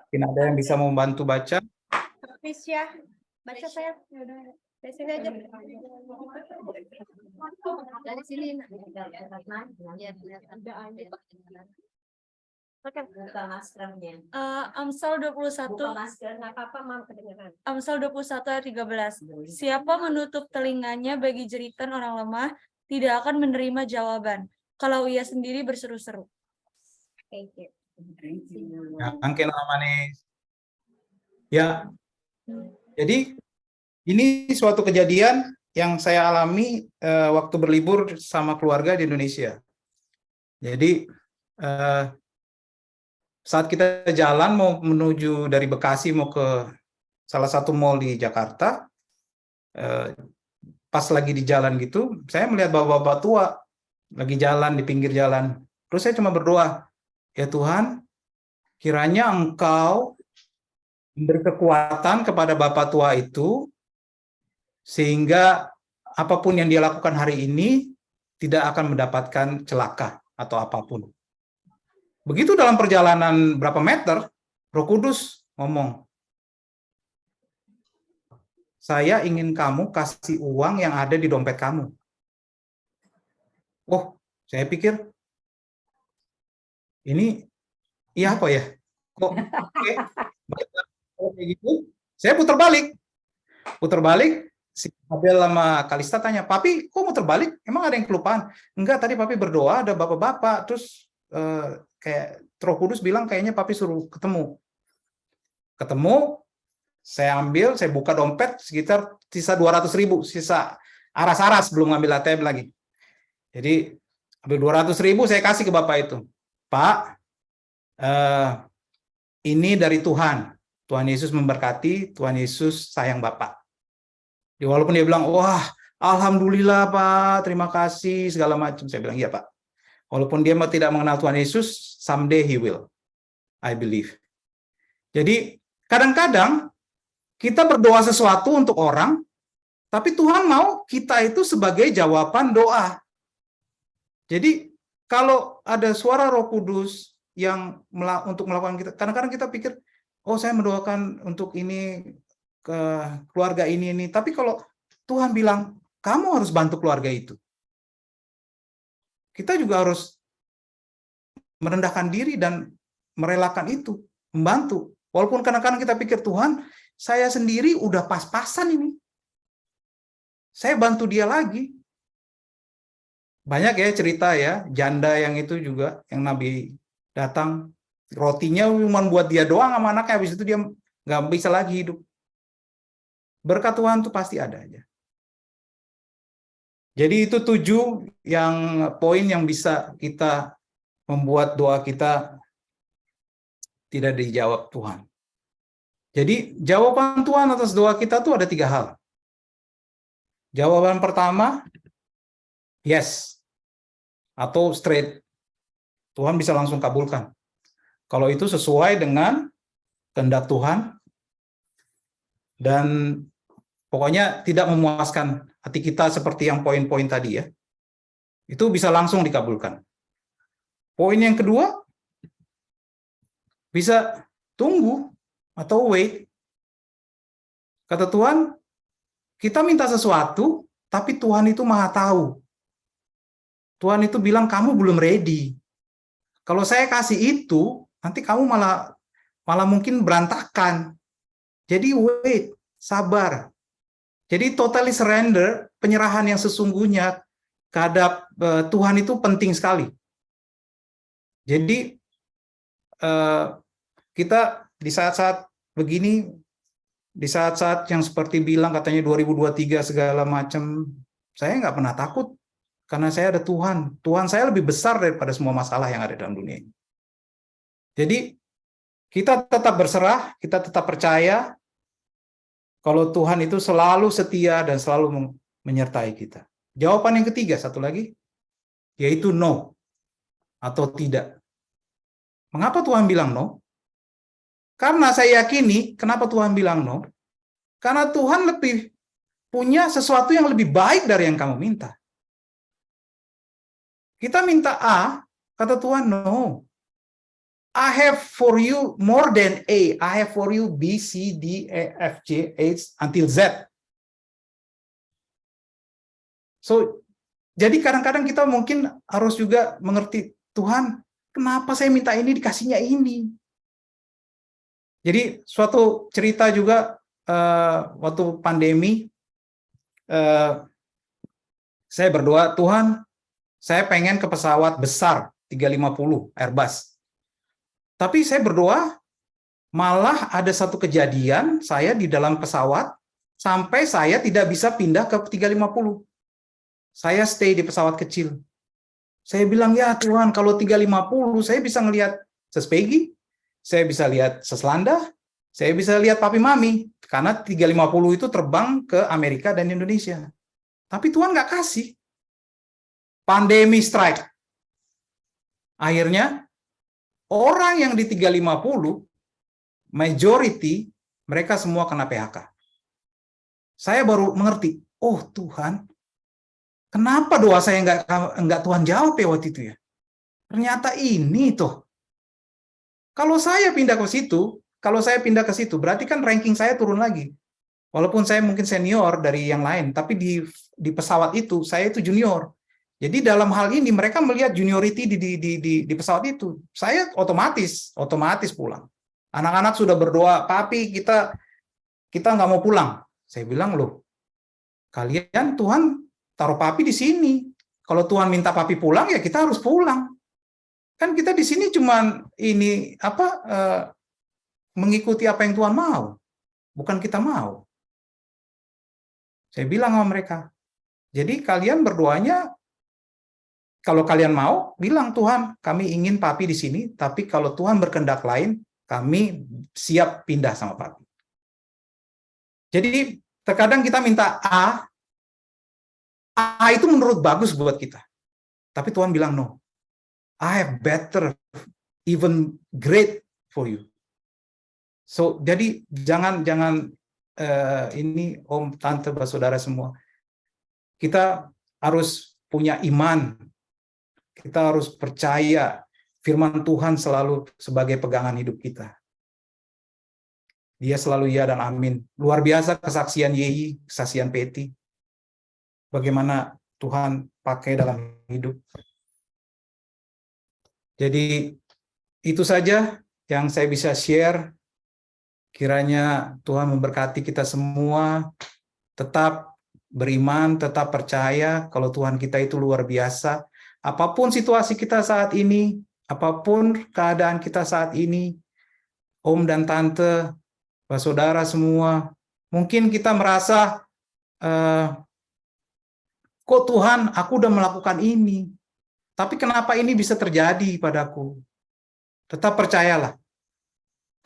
Mungkin ada yang bisa membantu baca? Fisya, baca saya. Dari sini aja. Dari sini. Amsal 21. Amsal 21 ayat 13. Siapa menutup telinganya bagi jeritan orang lemah, tidak akan menerima jawaban kalau ia sendiri berseru-seru. Thank you. Angkin Manis. Ya. Jadi ini suatu kejadian yang saya alami waktu berlibur sama keluarga di Indonesia. Jadi saat kita jalan mau menuju dari Bekasi mau ke salah satu mall di Jakarta, pas lagi di jalan gitu, saya melihat bapak-bapak tua lagi jalan di pinggir jalan. Terus saya cuma berdoa, ya Tuhan, kiranya Engkau memberi kekuatan kepada bapak tua itu, sehingga apapun yang dia lakukan hari ini tidak akan mendapatkan celaka atau apapun. Begitu dalam perjalanan berapa meter, Roh Kudus ngomong, saya ingin kamu kasih uang yang ada di dompet kamu. Oh, saya pikir, ini, iya apa ya? Kok kayak gitu? Saya putar balik, si Abel sama Kalista tanya, Papi, kok muter balik? Emang ada yang kelupaan? Enggak, tadi Papi berdoa, ada bapak-bapak, terus kayak Roh Kudus bilang kayaknya Papi suruh ketemu. Saya ambil, saya buka dompet sekitar sisa 200.000, sisa aras-aras, belum ngambil ATM lagi. Jadi ambil 200.000, saya kasih ke bapak itu. Pak, ini dari Tuhan. Tuhan Yesus memberkati, Tuhan Yesus sayang bapak. Walaupun dia bilang, wah, alhamdulillah Pak, terima kasih, segala macam. Saya bilang, iya Pak. Walaupun dia tidak mengenal Tuhan Yesus, someday he will. I believe. Jadi, kadang-kadang kita berdoa sesuatu untuk orang, tapi Tuhan mau kita itu sebagai jawaban doa. Jadi, kalau ada suara Roh Kudus yang untuk melakukan kita, kadang-kadang kita pikir, oh saya mendoakan untuk ini, ke keluarga ini. Tapi kalau Tuhan bilang, kamu harus bantu keluarga itu. Kita juga harus merendahkan diri dan merelakan itu, membantu. Walaupun kadang-kadang kita pikir, Tuhan, saya sendiri udah pas-pasan ini. Saya bantu dia lagi. Banyak ya cerita ya, janda yang itu juga, yang Nabi datang, rotinya cuma buat dia doang sama anaknya, habis itu dia nggak bisa lagi hidup. Berkat Tuhan tuh pasti ada aja. Jadi itu 7 poin yang bisa kita membuat doa kita tidak dijawab Tuhan. Jadi jawaban Tuhan atas doa kita tuh ada 3 hal. Jawaban pertama, yes, atau straight. Tuhan bisa langsung kabulkan. Kalau itu sesuai dengan kehendak Tuhan, dan pokoknya tidak memuaskan hati kita seperti yang poin-poin tadi ya. Itu bisa langsung dikabulkan. Poin yang kedua, bisa tunggu atau wait. Kata Tuhan, kita minta sesuatu, tapi Tuhan itu Maha tahu. Tuhan itu bilang, kamu belum ready. Kalau saya kasih itu, nanti kamu malah mungkin berantakan. Jadi wait, sabar. Jadi totally surrender, penyerahan yang sesungguhnya terhadap Tuhan itu penting sekali. Jadi kita di saat-saat begini, di saat-saat yang seperti bilang katanya 2023 segala macam, saya nggak pernah takut karena saya ada Tuhan. Tuhan saya lebih besar daripada semua masalah yang ada dalam dunia ini. Jadi kita tetap berserah, kita tetap percaya kalau Tuhan itu selalu setia dan selalu menyertai kita. Jawaban yang ketiga, satu lagi, yaitu no atau tidak. Mengapa Tuhan bilang no? Karena saya yakini, kenapa Tuhan bilang no? Karena Tuhan lebih punya sesuatu yang lebih baik dari yang kamu minta. Kita minta A, kata Tuhan, no. I have for you more than A. I have for you B, C, D, E, F, G, H, until Z. So, jadi kadang-kadang kita mungkin harus juga mengerti, Tuhan, kenapa saya minta ini dikasihnya ini? Jadi suatu cerita juga waktu pandemi, saya berdoa, Tuhan, saya pengen ke pesawat besar 350 Airbus. Tapi saya berdoa, malah ada satu kejadian saya di dalam pesawat sampai saya tidak bisa pindah ke 350. Saya stay di pesawat kecil. Saya bilang, ya Tuhan, kalau 350 saya bisa ngelihat sespegi, saya bisa lihat seselanda, saya bisa lihat papi mami, karena 350 itu terbang ke Amerika dan Indonesia. Tapi Tuhan nggak kasih. Pandemi strike. Akhirnya, orang yang di 350, majority, mereka semua kena PHK. Saya baru mengerti, oh Tuhan, kenapa doa saya nggak Tuhan jawab ya waktu itu ya? Ternyata ini tuh. Kalau saya pindah ke situ, berarti kan ranking saya turun lagi. Walaupun saya mungkin senior dari yang lain, tapi di pesawat itu, saya itu junior. Jadi dalam hal ini mereka melihat juniority di pesawat itu. Saya otomatis pulang. Anak-anak sudah berdoa, papi kita nggak mau pulang. Saya bilang, loh, kalian Tuhan taruh papi di sini. Kalau Tuhan minta papi pulang, ya kita harus pulang. Kan kita di sini cuman mengikuti apa yang Tuhan mau, bukan kita mau. Saya bilang sama mereka, jadi kalian berdoanya, kalau kalian mau, bilang Tuhan, kami ingin papi di sini, tapi kalau Tuhan berkehendak lain, kami siap pindah sama papi. Jadi terkadang kita minta A itu menurut bagus buat kita. Tapi Tuhan bilang no. I have better, even great for you. So jadi jangan ini om, tante, saudara semua. Kita harus punya iman. Kita harus percaya firman Tuhan selalu sebagai pegangan hidup kita. Dia selalu ya dan amin. Luar biasa kesaksian Yehi, kesaksian Peti. Bagaimana Tuhan pakai dalam hidup. Jadi itu saja yang saya bisa share. Kiranya Tuhan memberkati kita semua. Tetap beriman, tetap percaya kalau Tuhan kita itu luar biasa. Apapun situasi kita saat ini, apapun keadaan kita saat ini, om dan tante, saudara semua, mungkin kita merasa, kok Tuhan, aku udah melakukan ini, tapi kenapa ini bisa terjadi padaku? Tetap percayalah.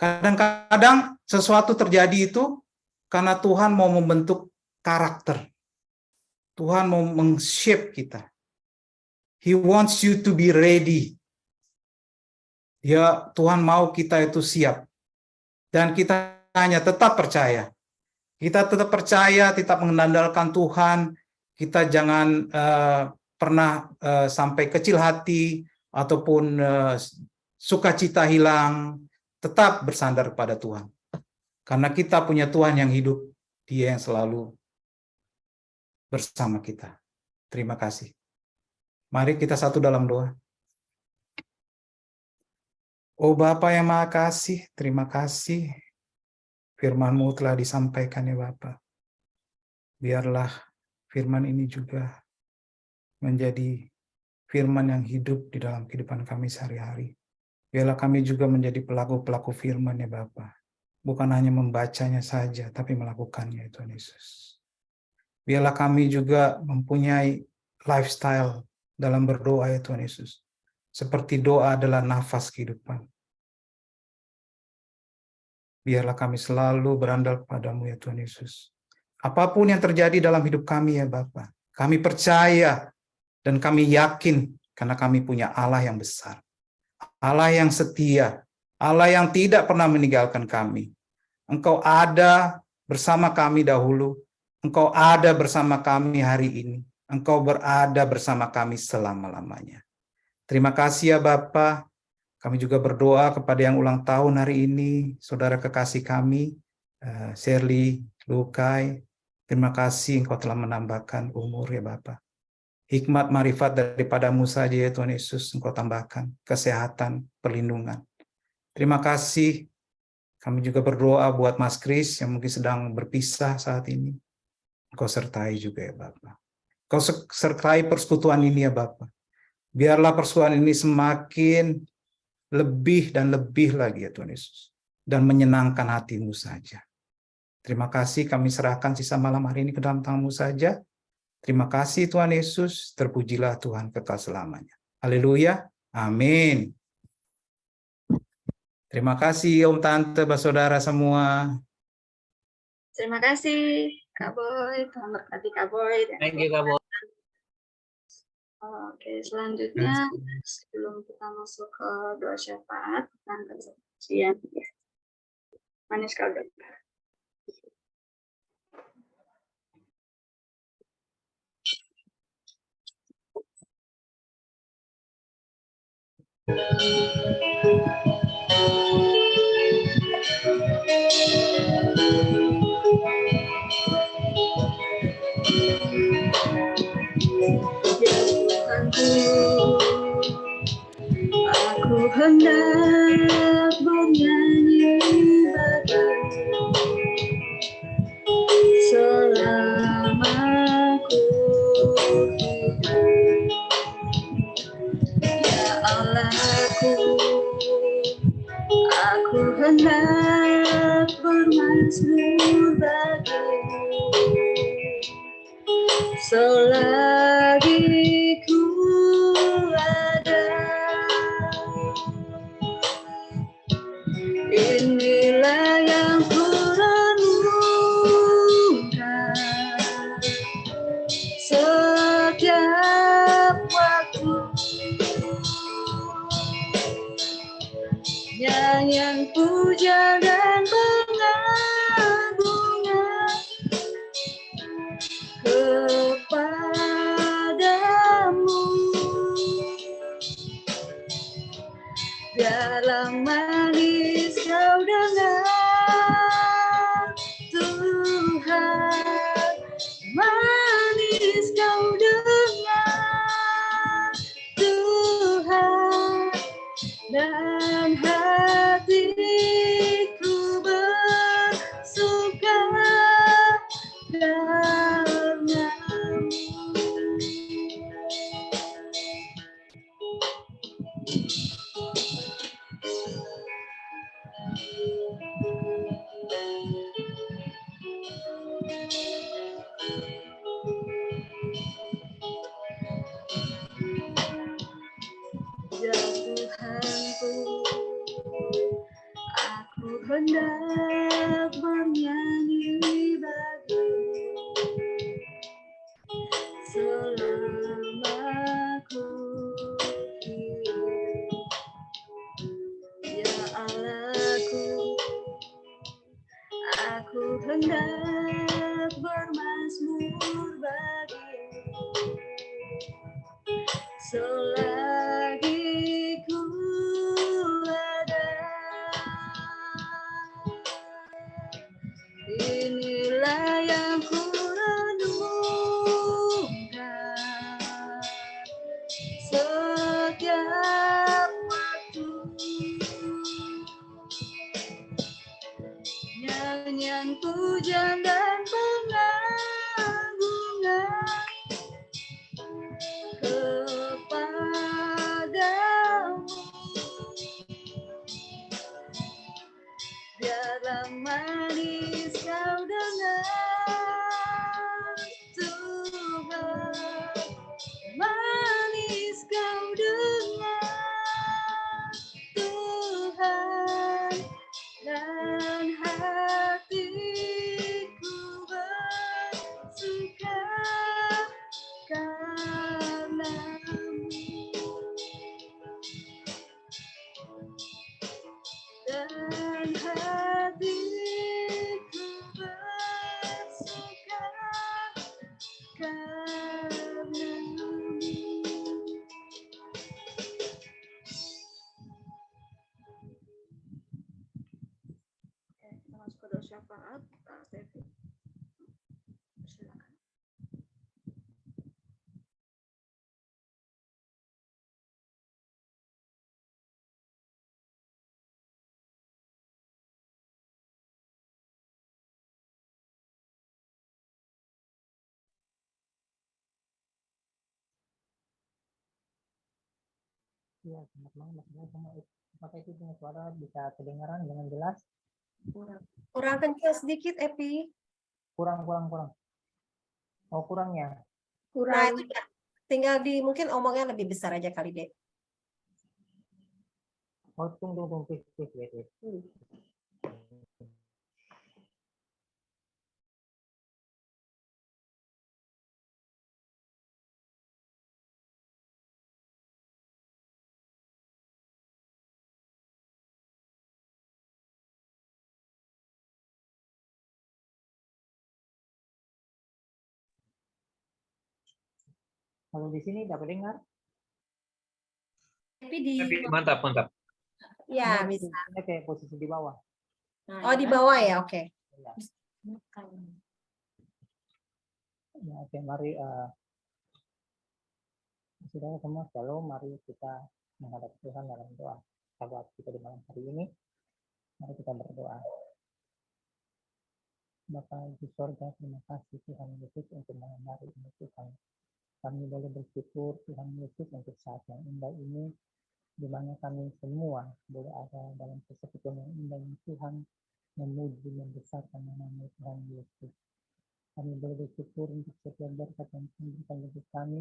Kadang-kadang sesuatu terjadi itu karena Tuhan mau membentuk karakter. Tuhan mau meng-shape kita. He wants you to be ready. Tuhan mau kita itu siap. Dan kita hanya tetap percaya. Kita tetap percaya, tetap mengandalkan Tuhan. Kita jangan pernah sampai kecil hati ataupun sukacita hilang. Tetap bersandar kepada Tuhan. Karena kita punya Tuhan yang hidup. Dia yang selalu bersama kita. Terima kasih. Mari kita satu dalam doa. Oh Bapa yang Maha Kasih, terima kasih. Firman-Mu telah disampaikan ya Bapa. Biarlah firman ini juga menjadi firman yang hidup di dalam kehidupan kami sehari-hari. Biarlah kami juga menjadi pelaku-pelaku firman ya Bapa. Bukan hanya membacanya saja, tapi melakukannya ya Tuhan Yesus. Biarlah kami juga mempunyai lifestyle dalam berdoa ya Tuhan Yesus. Seperti doa adalah nafas kehidupan. Biarlah kami selalu berandal kepadamu ya Tuhan Yesus. Apapun yang terjadi dalam hidup kami ya Bapa, kami percaya dan kami yakin karena kami punya Allah yang besar. Allah yang setia, Allah yang tidak pernah meninggalkan kami. Engkau ada bersama kami dahulu, Engkau ada bersama kami hari ini, Engkau berada bersama kami selama-lamanya. Terima kasih ya Bapa. Kami juga berdoa kepada yang ulang tahun hari ini, saudara kekasih kami, Shirley, Lukai. Terima kasih Engkau telah menambahkan umur ya Bapa. Hikmat marifat daripadamu saja ya Tuhan Yesus, Engkau tambahkan kesehatan, perlindungan. Terima kasih. Kami juga berdoa buat Mas Kris yang mungkin sedang berpisah saat ini. Engkau sertai juga ya Bapa. Engkau sertai persekutuan ini ya Bapa. Biarlah persekutuan ini semakin lebih dan lebih lagi ya Tuhan Yesus. Dan menyenangkan hatimu saja. Terima kasih, kami serahkan sisa malam hari ini ke dalam tangan-Mu saja. Terima kasih Tuhan Yesus, terpujilah Tuhan kekal selamanya. Haleluya, amin. Terima kasih Om Tante, Saudara semua. Terima kasih Kak Boy, Tuhan berkati Kak Boy. Thank you, Kak Boy. Oke, selanjutnya sebelum kita masuk ke doa syafaat, kita angkat pujian. Manis kado. Aku hendak bernyanyi bagimu selama ku hidup. Ya Allahku, aku hendak bermazmur bagimu selagi ku ada. Inilah yang ku renungkan setiap waktu, nyanyian puja dan pengagungan kepadamu. Biarlah manis kau dengar Tuhan, manis kau dengar Tuhan, dan hatiku bersuka denganmu. Ya Tuhanku, aku hendak bernyanyi bagimu selama ku hidup. Ya Allahku, aku hendak bermazmur bagimu selagi ku ada. Maaf, Kak Stevi. Silakan. Ya, selamat malam Mas Bro. Apakah itu dengan suara bisa kedengaran dengan jelas? Kurang kencang sedikit, Epi. Kurang. Oh, kurang ya. Nah, itu ya. Tinggal mungkin omongnya lebih besar aja kali, Dek. Oh, tunggu, please, wait. Kalau di sini dapat dengar? Tapi di Mantap. ya Ini bisa. Ini kayak posisi di bawah. Oh, di bawah ya, oke. Ya, oke, mari saudara semua shalom, mari kita menghadap Tuhan dalam doa. Sahabat kita di malam hari ini, mari kita berdoa. Bapa di sorga, terima kasih Tuhan Yesus untuk malam hari ini Tuhan. Kami boleh bersyukur Tuhan Yesus untuk saat yang indah ini, di mana kami semua boleh ada dalam kesempatan yang indah ini Tuhan, memuji membesarkan nama Tuhan Yesus. Kami boleh bersyukur untuk setiap berkat yang diberikan bagi kami,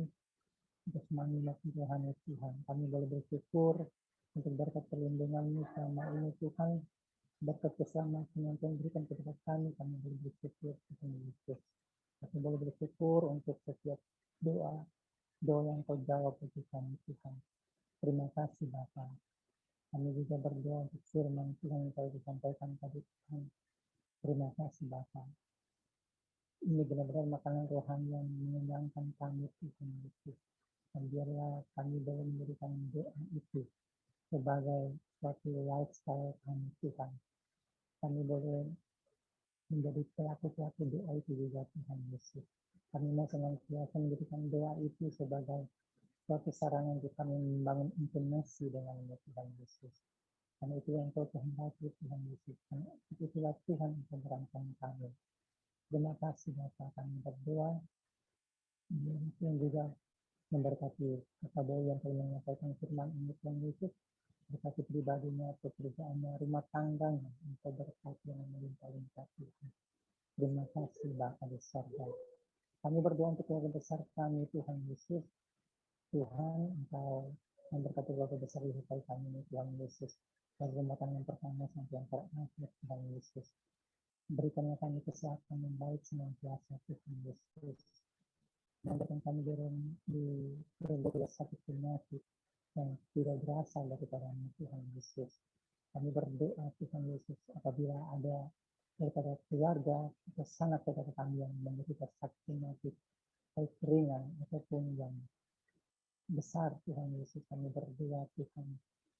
untuk semangat Tuhan ya Tuhan. Kami boleh bersyukur untuk berkat perlindungan-Mu selama ini Tuhan, berkat keselamatan yang Tuhan berikan kepada kami boleh bersyukur Tuhan Yesus. Kami boleh bersyukur untuk setiap doa yang Kau jawab bagi kami Tuhan. Terima kasih Bapa. Kami juga berdoa untuk firman Tuhan yang Kau disampaikan tadi Tuhan. Terima kasih Bapa. Ini benar-benar makanan rohani yang menyenangkan kami Tuhan Yesus. Dan biarlah kami boleh memberikan doa itu sebagai suatu lifestyle kami Tuhan. Kami boleh menjadi pelaku-pelaku doa itu juga Tuhan Yesus. Kami mau senantiasa menjadikan doa itu sebagai suatu sarana untuk kami membangun intimasi dengan Tuhan Yesus. Dan itu yang Kau kehendaki Tuhan Yesus. Dan itulah Tuhan yang merancang kami. Terima kasih Bapak, kami berdoa. Yang juga memberkati Kak Boy yang telah menyampaikan firman ini Tuhan Yesus. Berkati pribadinya, pekerjaannya, rumah tangganya, Engkau berkati yang melimpah-limpah Tuhan. Terima kasih Bapa di surga. Kami berdoa untuk keluarga besar kami Tuhan Yesus. Tuhan, Engkau memberkati keluarga besar di hidup kami Tuhan Yesus. Dari rumah tangga yang pertama sampai yang terakhir Tuhan Yesus. Berikanlah kami kesehatan yang baik senantiasa Tuhan Yesus. Memberikan kami di sakit penyakit yang tidak berasal daripada Tuhan Yesus. Kami berdoa Tuhan Yesus apabila ada daripada keluarga atau sanak saudara kami yang menderita sakit penyakit baik ringan ataupun yang besar Tuhan Yesus, kami berdoa Tuhan,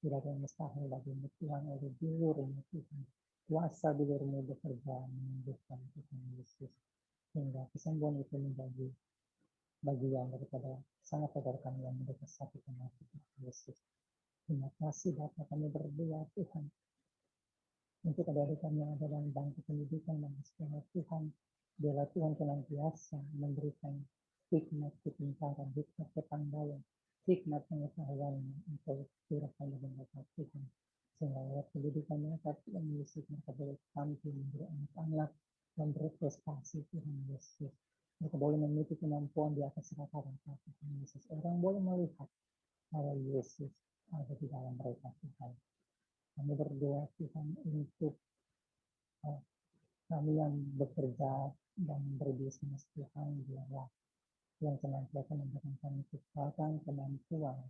tidak ada yang mustahil bagimu Tuhan, oleh dulur-Mu Tuhan, kuasa dulur-Mu bekerja menyembuhkan Tuhan Yesus, sehingga kesembuhan itu menjadi bagian daripada sanak saudara kami yang menderita sakit penyakit Tuhan Yesus. Terima kasih Bapa, kami berdoa Tuhan untuk adik-adik kami yang ada dalam bangku pendidikan dan sekolah Tuhan. Biarlah Tuhan senantiasa memberikan hikmat kepintaran, hikmat kepandaian, hikmat pengetahuan untuk curahkan dengan mereka Tuhan. Sehingga lewat pendidikan mereka Tuhan Yesus, mereka boleh tampil menjadi anak-anak dan berprestasi Tuhan Yesus. Mereka boleh memiliki kemampuan di atas rata-rata Tuhan Yesus. Orang boleh melihat bahwa Yesus ada di dalam mereka Tuhan. Kami berdoa Tuhan untuk kami yang bekerja dan berbisnis Tuhan, biarlah yang senantiasa memberikan kami kekuatan, kemampuan,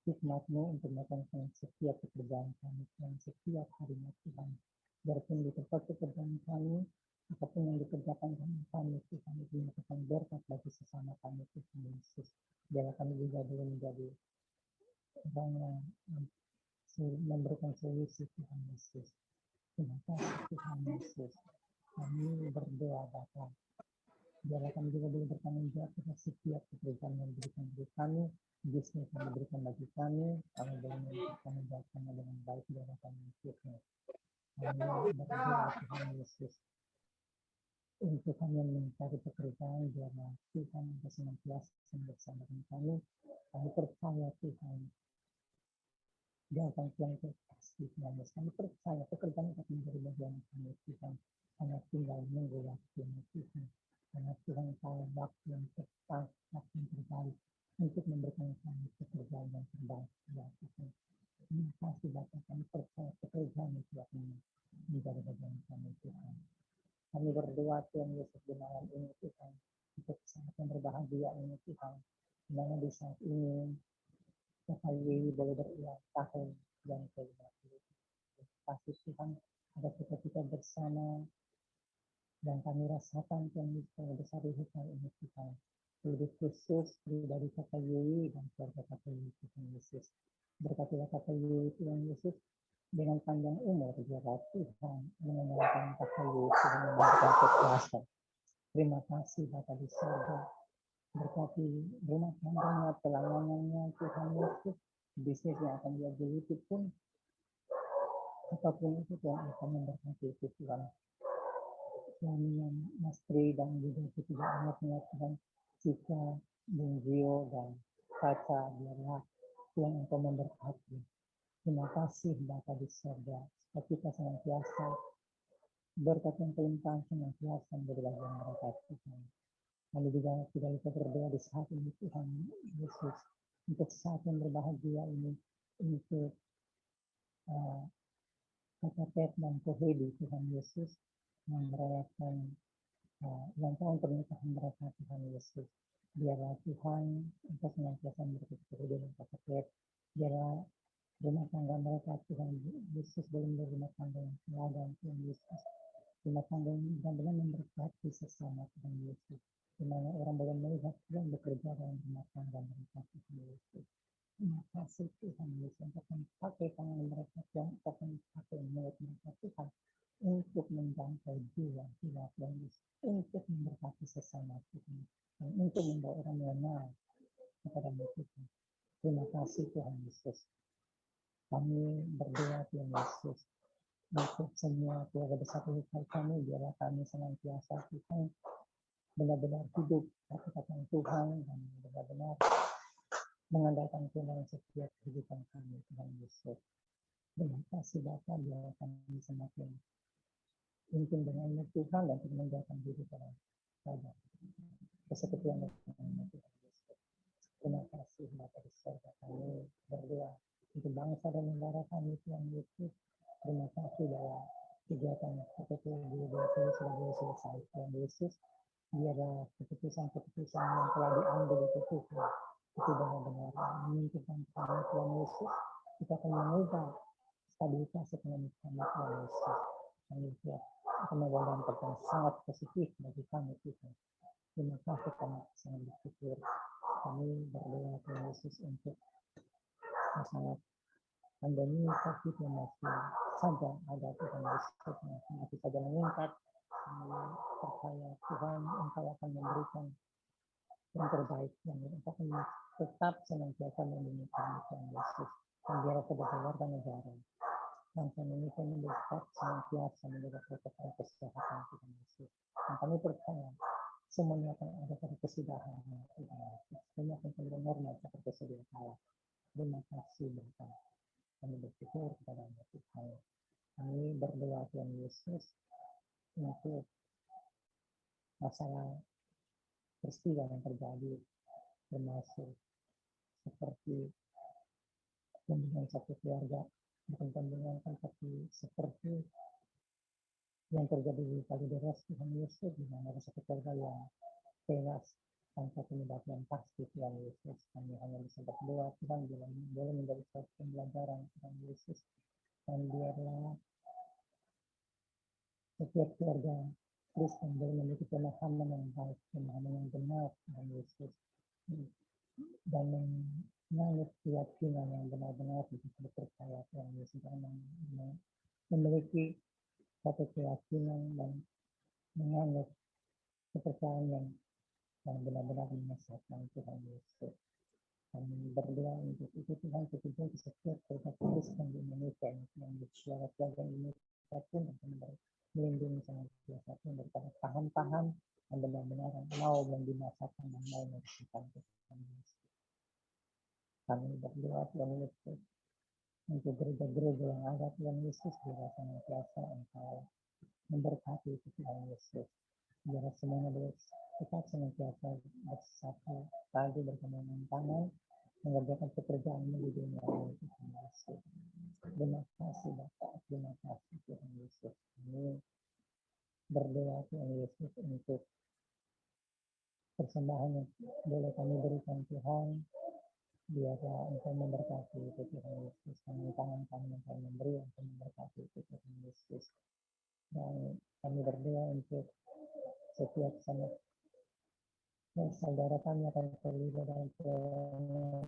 hikmat-Mu untuk melakukan setiap pekerjaan kami dan setiap harinya Tuhan. Biarpun di tempat pekerjaan kami, apapun yang dikerjakan kami Tuhan, itu merupakan berkat bagi sesama kami Tuhan Yesus. Biarlah kami juga boleh menjadi orang yang memberikan solusi Tuhan Yesus. Terima kasih Tuhan Yesus. Kami berdoa Bapa, biarlah kami juga boleh bertanggung jawab atas setiap pekerjaan yang diberikan bagi kami, bisnis yang diberikan bagi kami boleh mengerjakannya dengan baik di hadapan Tuhan. Kami berdoa Tuhan Yesus, untuk kami yang mencari pekerjaan, biarlah Tuhan senantiasa bersama dengan kami. Kami percaya Tuhan, dia akan Tuhan itu pasti Tuhan Yesus. Kami percaya pekerjaan akan menjadi bagian kami Tuhan. Hanya tinggal menunggu waktunya Tuhan. Karena Tuhan tahu waktu yang tepat, waktu yang terbaik untuk memberikan kami pekerjaan yang terbaik. Ya Tuhan. Terima kasih Bapak, kami percaya pekerjaan itu akan menjadi bagian kami Tuhan. Kami berdoa Tuhan Yesus di malam ini Tuhan, untuk saat yang berbahagia ini Tuhan, dimana di saat ini Bapak Yeay boleh berulang tahun yang ke-50. Terima kasih Tuhan, ada kita bersama dan kami rasakan Tuhan Yesus besar di hikmah ini Tuhan. Lebih khusus dari Bapak Yeay dan keluarga Bapak Yeay Tuhan Yesus. Berkatilah Bapak Yeay Tuhan Yesus dengan panjang umur biarlah Tuhan menyelamatkan Bapak Yeay Tuhan memberikan kekuasaan. Terima kasih Bapak di surga. Berkati rumah tangganya, pelayanannya Tuhan Yesus, bisnis yang akan dia geluti pun, apapun itu Tuhan akan memberkati itu Tuhan. Suaminya Mas Tri dan juga ketiga anaknya Tuhan, Cika, Bung Gio dan Caca, biarlah Tuhan engkau memberkati. Terima kasih Bapa di surga, supaya kita senantiasa berkat yang kelimpahan senantiasa menjadi bagian mereka Tuhan. Kami juga tidak lupa berdoa di saat ini Tuhan Yesus, untuk saat yang berbahagia ini, untuk Kakak Pet dan Kohedi Tuhan Yesus, yang merayakan ulang tahun pernikahan mereka Tuhan Yesus. Biarlah Tuhan engkau senantiasa berkati Kohedi dan Kakak Pet, biarlah rumah tangga mereka Tuhan Yesus boleh menjadi rumah tangga yang teladan Tuhan Yesus, rumah tangga yang benar-benar memberkati sesama Tuhan Yesus, di mana orang boleh melihat Tuhan bekerja dalam rumah tangga mereka Tuhan Yesus. Terima kasih Tuhan Yesus, untuk pakai tangan mereka Tuhan, untuk pakai mulut mereka Tuhan, untuk menjangkau jiwa-jiwa Tuhan Yesus, untuk memberkati sesama Tuhan, dan untuk membawa orang mengenal kepada Tuhan. Terima kasih Tuhan Yesus. Kami berdoa Tuhan Yesus, untuk semua keluarga besar kami, biarlah kami senantiasa Tuhan benar-benar hidup kata-kata Tuhan dan benar-benar mengandalkan Tuhan dalam setiap kehidupan kami Tuhan Yesus. Terima kasih Bapa, biarlah kami semakin intim dengan Tuhan dan meninggalkan diri dalam kesekutuan dengan Tuhan Yesus. Terima kasih Bapa di surga, kami berdoa untuk bangsa dan negara kami Tuhan Yesus. Terima kasih bahwa kegiatan KTP 2020 sudah selesai Tuhan Yesus. Biarlah keputusan-keputusan yang telah diambil itu Tuhan, itu benar-benar menunjukkan kepada Tuhan Yesus, kita akan mengubah stabilitas ekonomi kami Tuhan Yesus. Kami akan membawa dampak yang sangat positif bagi kami Tuhan. Terima kasih, kami sangat bersyukur. Kami berdoa Tuhan Yesus untuk masalah pandemi COVID yang masih saja ada Tuhan Yesus, masih saja meningkat. Kami percaya Tuhan Engkau akan memberikan yang terbaik, yang Engkau akan tetap senantiasa melindungi kami Tuhan Yesus, dan biarlah kedaulatan negara bangsa Indonesia ini tetap senantiasa menjaga protokol kesehatan Tuhan Yesus. Dan kami percaya semuanya akan ada pada kesudahan Tuhan Yesus. Semuanya akan kembali normal seperti sedia kala. Terima kasih Bapa. Kami bersyukur kepada Tuhan. Kami berdoa Tuhan Yesus untuk masalah peristiwa yang terjadi, termasuk seperti pembunuhan satu keluarga, bukan pembunuhan tapi seperti yang terjadi di Kalideres Tuhan Yesus, di mana ada satu keluarga yang tewas tanpa penyebab yang pasti Tuhan Yesus. Kami hanya bisa berdoa Tuhan boleh menjadi suatu pembelajaran Tuhan Yesus, dan biarlah setiap keluarga Kristen boleh memiliki pemahaman yang baik, pemahaman yang benar Tuhan Yesus, dan menganut keyakinan yang benar-benar bisa dipercaya Tuhan Yesus, dan memiliki satu keyakinan dan menganut kepercayaan yang benar-benar menyesatkan Tuhan Yesus. Kami berdoa untuk itu Tuhan, khususnya di setiap kota Kristen di Indonesia yang bersuara keluarga Indonesia pun akan melindungi sangat biasa pun daripada paham-paham yang benar-benar mau membinasakan dan mau menyesatkan Tuhan Yesus. Kami berdoa Tuhan Yesus untuk gereja-gereja yang ada Tuhan Yesus biar senantiasa Engkau memberkati Tuhan Yesus. Biar semuanya kita senantiasa bersatu padu berkemenangan tangan mengerjakan pekerjaanmu di dunia ini Tuhan Yesus. Terima kasih Bapak, terima kasih Tuhan Yesus. Kami berdoa Tuhan Yesus untuk persembahan yang boleh kami berikan Tuhan. Biarlah Engkau memberkati Tuhan Yesus. Tangan kami yang kami memberi untuk memberkati Tuhan Yesus. Dan kami berdoa untuk setiap sama saudara kami akan terlibat dalam pelayanan,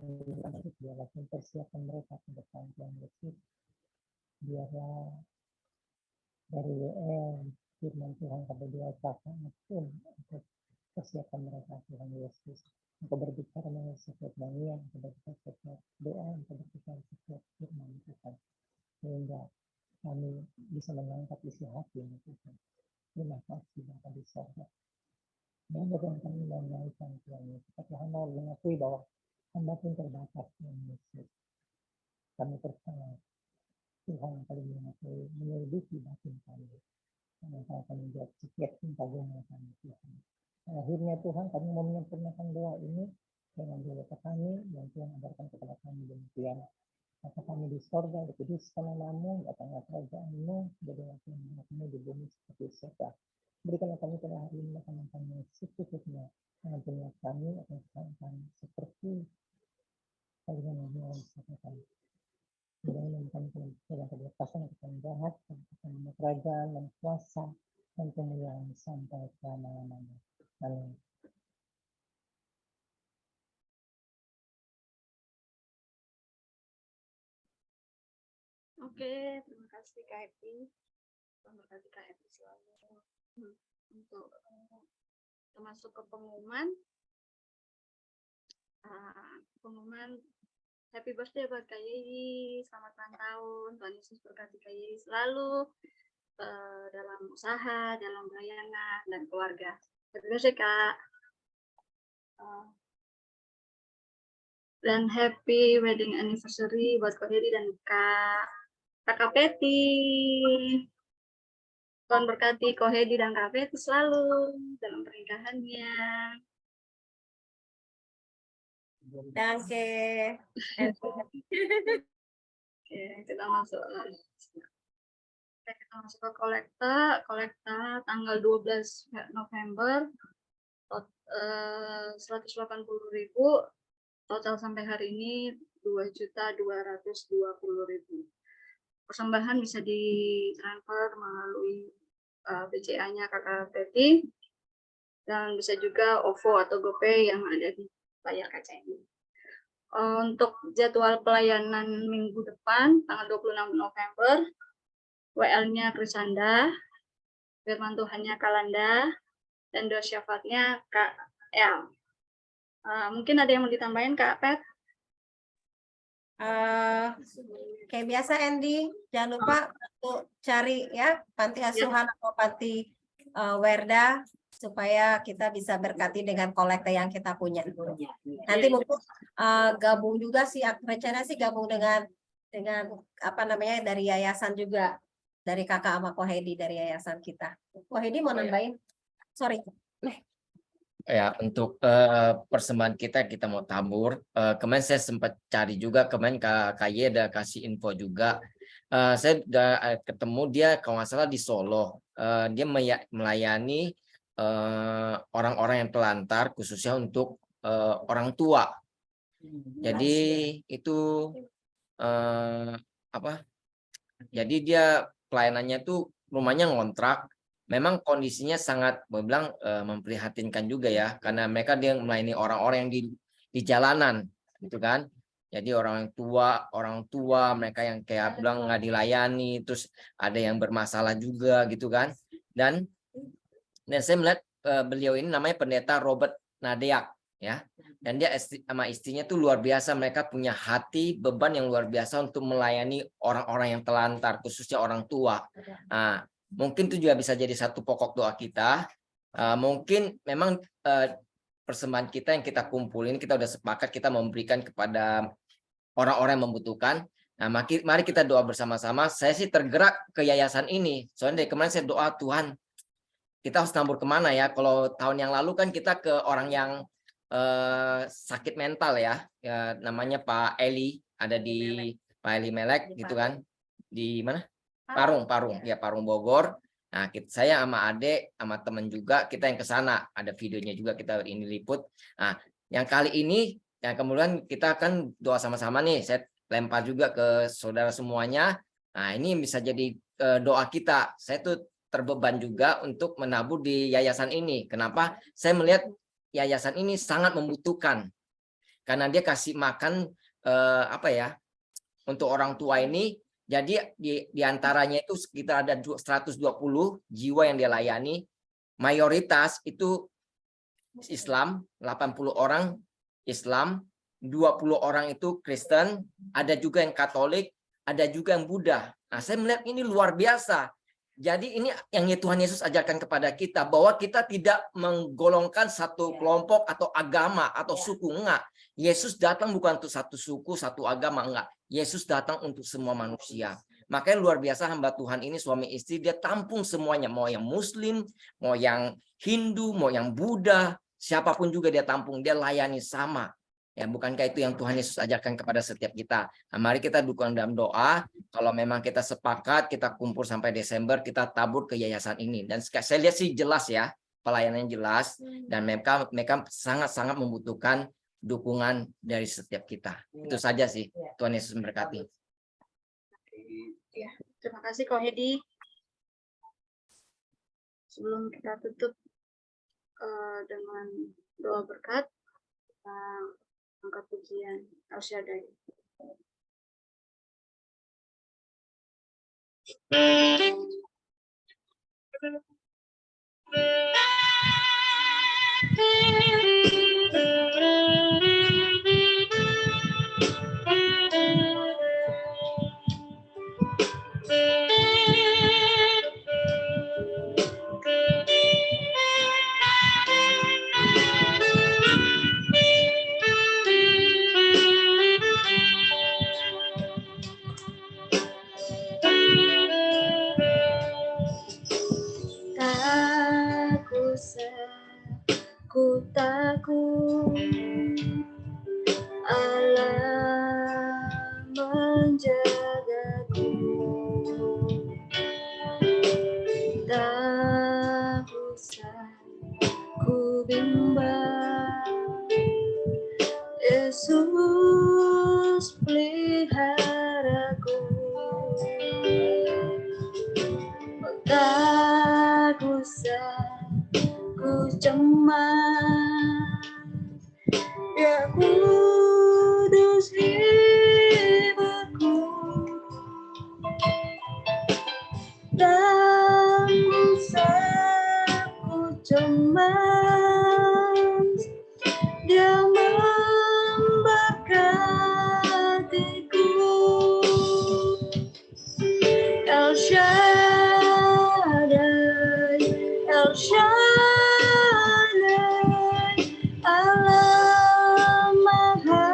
biarlah persiapan mereka ke depan Tuhan Yesus. Biarlah dari WL firman Tuhan kedua kakak pun untuk persiapan mereka Tuhan Yesus. Engkau berbicara mengenai setiap nyanyian, Engkau berbicara setiap doa, Engkau berbicara setiap firman Tuhan. Sehingga kami bisa menangkap isi hati Tuhan. Terima kasih Bapa di sorga. Dan bagaimana kami menaikkan Tuhan Yesus. Tapi hamba mengakui bahwa hamba pun terbatas Tuhan Yesus. Kami percaya Tuhan kali mengakui menyelidiki batin kami. Karena kami menjawab setiap cinta guna kami Tuhan. Akhirnya Tuhan kami mau menyempurnakan doa ini dengan doa kami yang Tuhan ajarkan kepada kami demikian. Maka kami di sorga dikuduskan namamu, datanglah kerajaan-Mu, jadilah kehendakmu di bumi seperti surga. Berikanlah kami pada hari ini makanan kami secukupnya, ampunilah kami akan kesalahan kami seperti kalian yang mengampuni. Mudah-mudahan kami dalam keberkasan akan jahat, akan kerajaan dan kuasa dan kemuliaan sampai selama-lamanya. Amin. Oke, terima kasih Kak Happy. Terima kasih Kak Happy selalu. Untuk kita masuk ke pengumuman. Pengumuman happy birthday buat Kak Yei. Selamat ulang tahun. Tuhan Yesus berkati Kak Yei selalu dalam usaha, dalam pelayanan dan keluarga. Happy birthday Kak. Dan happy wedding anniversary buat Kak Hedi dan Kakak Peti. Tuhan berkati Kak Hedi dan Kak Peti selalu dalam pernikahannya. Danke. Oke, kita masuk ke kolekta tanggal 12 November 180.000, total sampai hari ini 2.220.000. Persembahan bisa ditransfer melalui BCA-nya Kakak Peti dan bisa juga OVO atau GoPay yang ada di layar kaca ini. Untuk jadwal pelayanan minggu depan tanggal 26 November, WL-nya Krisanda, firman Tuhannya Kalanda, dan doa syafaatnya Kak L. Mungkin ada yang mau ditambahin Kak Pet? Kayak biasa Andy, jangan lupa untuk cari ya panti asuhan atau panti Werda supaya kita bisa berkati dengan kolekte yang kita punya. Nanti mungkin gabung juga sih, rencana sih gabung dengan apa namanya dari yayasan juga, dari kakak sama Ko Hedi dari yayasan kita. Ko Hedi mau nambahin? Sorry. Ya, untuk persembahan kita mau tabur. Kemarin saya sempat cari juga, kemarin Kak Ye ada kasih info juga. Saya udah ketemu dia kalau nggak salah di Solo. Dia melayani orang-orang yang telantar, khususnya untuk orang tua. Jadi itu Jadi dia pelayanannya tuh rumahnya ngontrak. Memang kondisinya sangat bilang memprihatinkan juga ya, karena mereka dia melayani orang-orang yang di jalanan gitu kan. Jadi orang tua mereka yang kayak bilang nggak dilayani, terus ada yang bermasalah juga gitu kan. Dan Dan saya melihat beliau ini namanya Pendeta Robert Nadeak, ya. Dan dia sama istrinya tuh luar biasa, mereka punya hati beban yang luar biasa untuk melayani orang-orang yang telantar, khususnya orang tua. Nah, mungkin itu juga bisa jadi satu pokok doa kita. Mungkin memang persembahan kita yang kita kumpulin, kita udah sepakat kita memberikan kepada orang-orang yang membutuhkan. Nah, mari kita doa bersama-sama. Saya sih tergerak ke yayasan ini. Soalnya dari kemarin saya doa, Tuhan, kita harus nabur kemana ya? Kalau tahun yang lalu kan kita ke orang yang sakit mental ya, namanya Pak Eli, ada di Pak Eli Melek gitu kan, di mana? Parung ya, Parung Bogor. Nah, saya sama Ade sama teman juga kita yang ke sana, ada videonya juga kita ini liput. Nah, yang kali ini ya kemudian kita akan doa sama-sama nih, saya lempar juga ke saudara semuanya. Nah, ini bisa jadi doa kita. Saya tuh terbeban juga untuk menabur di yayasan ini. Kenapa? Saya melihat yayasan ini sangat membutuhkan karena dia kasih makan untuk orang tua ini. Jadi di antaranya itu sekitar ada 120 jiwa yang dia layani. Mayoritas itu Islam, 80 orang Islam, 20 orang itu Kristen, ada juga yang Katolik, ada juga yang Buddha. Nah, saya melihat ini luar biasa. Jadi ini yang Tuhan Yesus ajarkan kepada kita, bahwa kita tidak menggolongkan satu kelompok atau agama atau suku, enggak. Yesus datang bukan untuk satu suku, satu agama, enggak. Yesus datang untuk semua manusia. Makanya luar biasa hamba Tuhan ini, suami istri, dia tampung semuanya, mau yang Muslim, mau yang Hindu, mau yang Buddha, siapapun juga dia tampung, dia layani sama. Ya, bukankah itu yang Tuhan Yesus ajarkan kepada setiap kita? Nah, mari kita dukung dalam doa. Kalau memang kita sepakat, kita kumpul sampai Desember, kita tabur ke yayasan ini. Dan saya lihat sih jelas ya, pelayanannya jelas. Dan mereka sangat-sangat membutuhkan dukungan dari setiap kita. Itu saja sih. Tuhan Yesus memberkati. Ya, terima kasih Ko Hedi. Sebelum kita tutup dengan doa berkat, kita angkat pujian El Shaddai. Ku takut Allah menjagaku, tak usah ku bimbang, Yesus peliharaku, tak usah ku cemas, Dia kudus hiburku, tak usah ku cemas, Dia memberkatiku. El Shaddai, El Shaddai, Allah Maha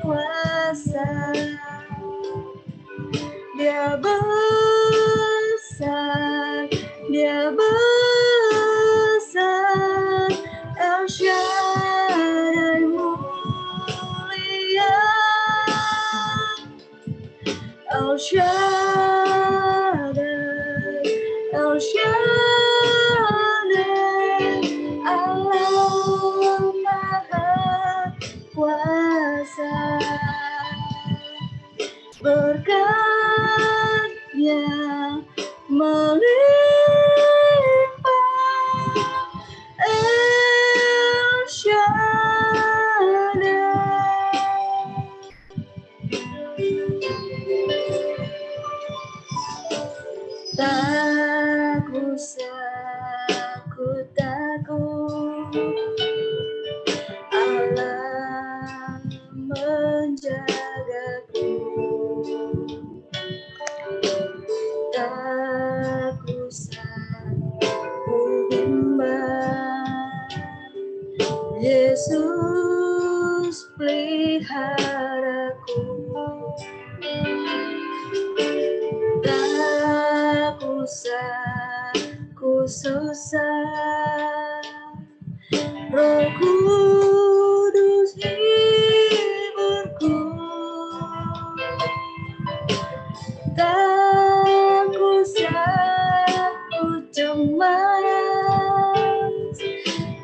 Kuasa, Dia besar, Dia besar, El Shaddai mulia, El Shaddai, El Shaddai, Allah Maha Kuasa, berkat-Nya melimpah, El Shaddai. Tak usah Yesus peliharaku, tak usah ku susah, Roh Kudus hiburku, tak usah ku cemas,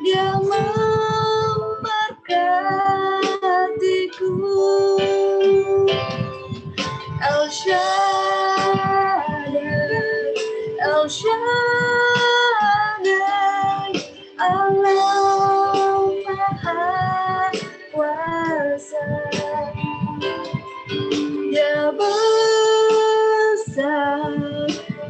Dia memberkatiku. El Shaddai, El Shaddai, Allah Maha Kuasa. Dia besar,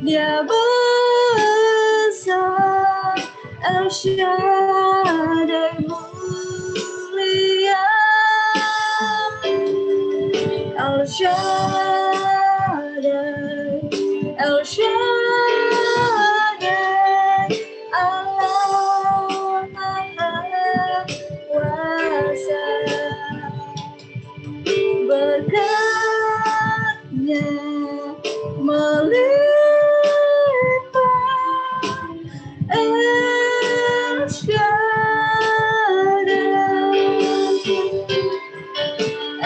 Dia besar, El Shaddai mulia, El Shaddai, El Shaddai, Allah Maha Kuasa. Berkatnya melimpah, El Shaddai,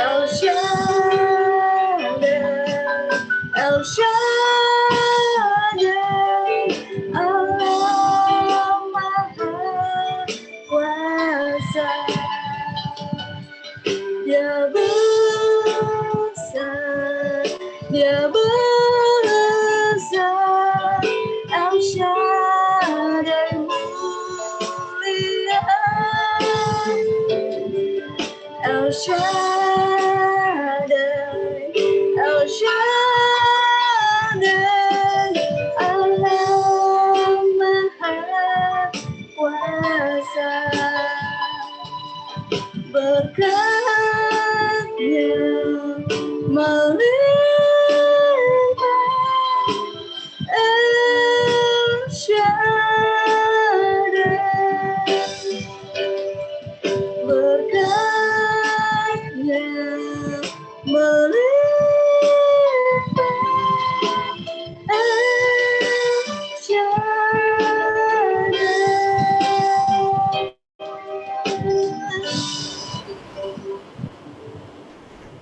El Shaddai, El Shaddai, Allah Maha Kuasa. Dia besar, Dia besar, El Shaddai mulia, El Shaddai, El Shaddai, Allah Maha Kuasa. Berkatnya melimpah, El Shaddai. Berkatnya melimpah, El Shaddai.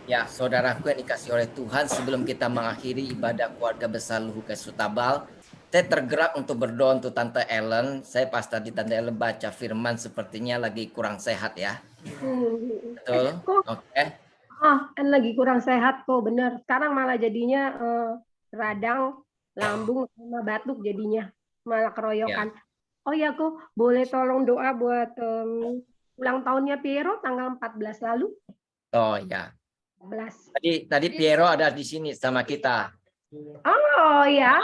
Ya, saudaraku yang dikasih oleh Tuhan, sebelum kita mengakhiri ibadah keluarga besar Luhur Sutabal, saya tergerak untuk berdoa untuk Tante Ellen. Saya pas tadi Tante Ellen baca firman sepertinya lagi kurang sehat ya. Betul? Kok Oke. kan lagi kurang sehat kok, bener. Sekarang malah jadinya radang, lambung, sama batuk jadinya. Malah keroyokan. Oh ya kok, boleh tolong doa buat ulang tahunnya Piero tanggal 14 lalu? Oh ya. 14. Tadi Piero ada di sini sama kita. Oh ya.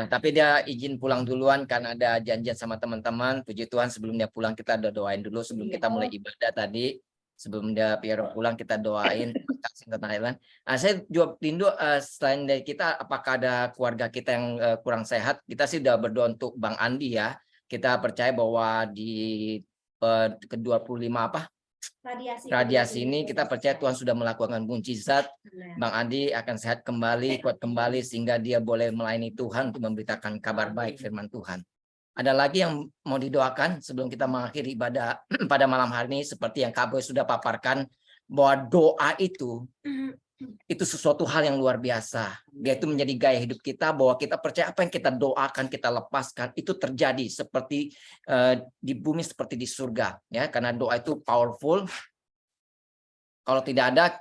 Tapi dia izin pulang duluan karena ada janjian sama teman-teman. Puji Tuhan, sebelum dia pulang kita udah doain dulu sebelum kita mulai ibadah tadi. Sebelum dia Piero pulang kita doain. Kasih ke Thailand. Saya juga rindu selain dari kita, apakah ada keluarga kita yang kurang sehat? Kita sih udah berdoa untuk Bang Andi ya. Kita percaya bahwa di ke-25 radiasi ini kita percaya Tuhan sudah melakukan mukjizat. Bang Andi akan sehat kembali, kuat kembali sehingga dia boleh melayani Tuhan untuk memberitakan kabar baik firman Tuhan. Ada lagi yang mau didoakan sebelum kita mengakhiri ibadah pada malam hari ini, seperti yang Kak Boy sudah paparkan bahwa doa itu sesuatu hal yang luar biasa. Dia itu menjadi gaya hidup kita, bahwa kita percaya apa yang kita doakan, kita lepaskan itu terjadi seperti di bumi seperti di surga ya, karena doa itu powerful. Kalau tidak ada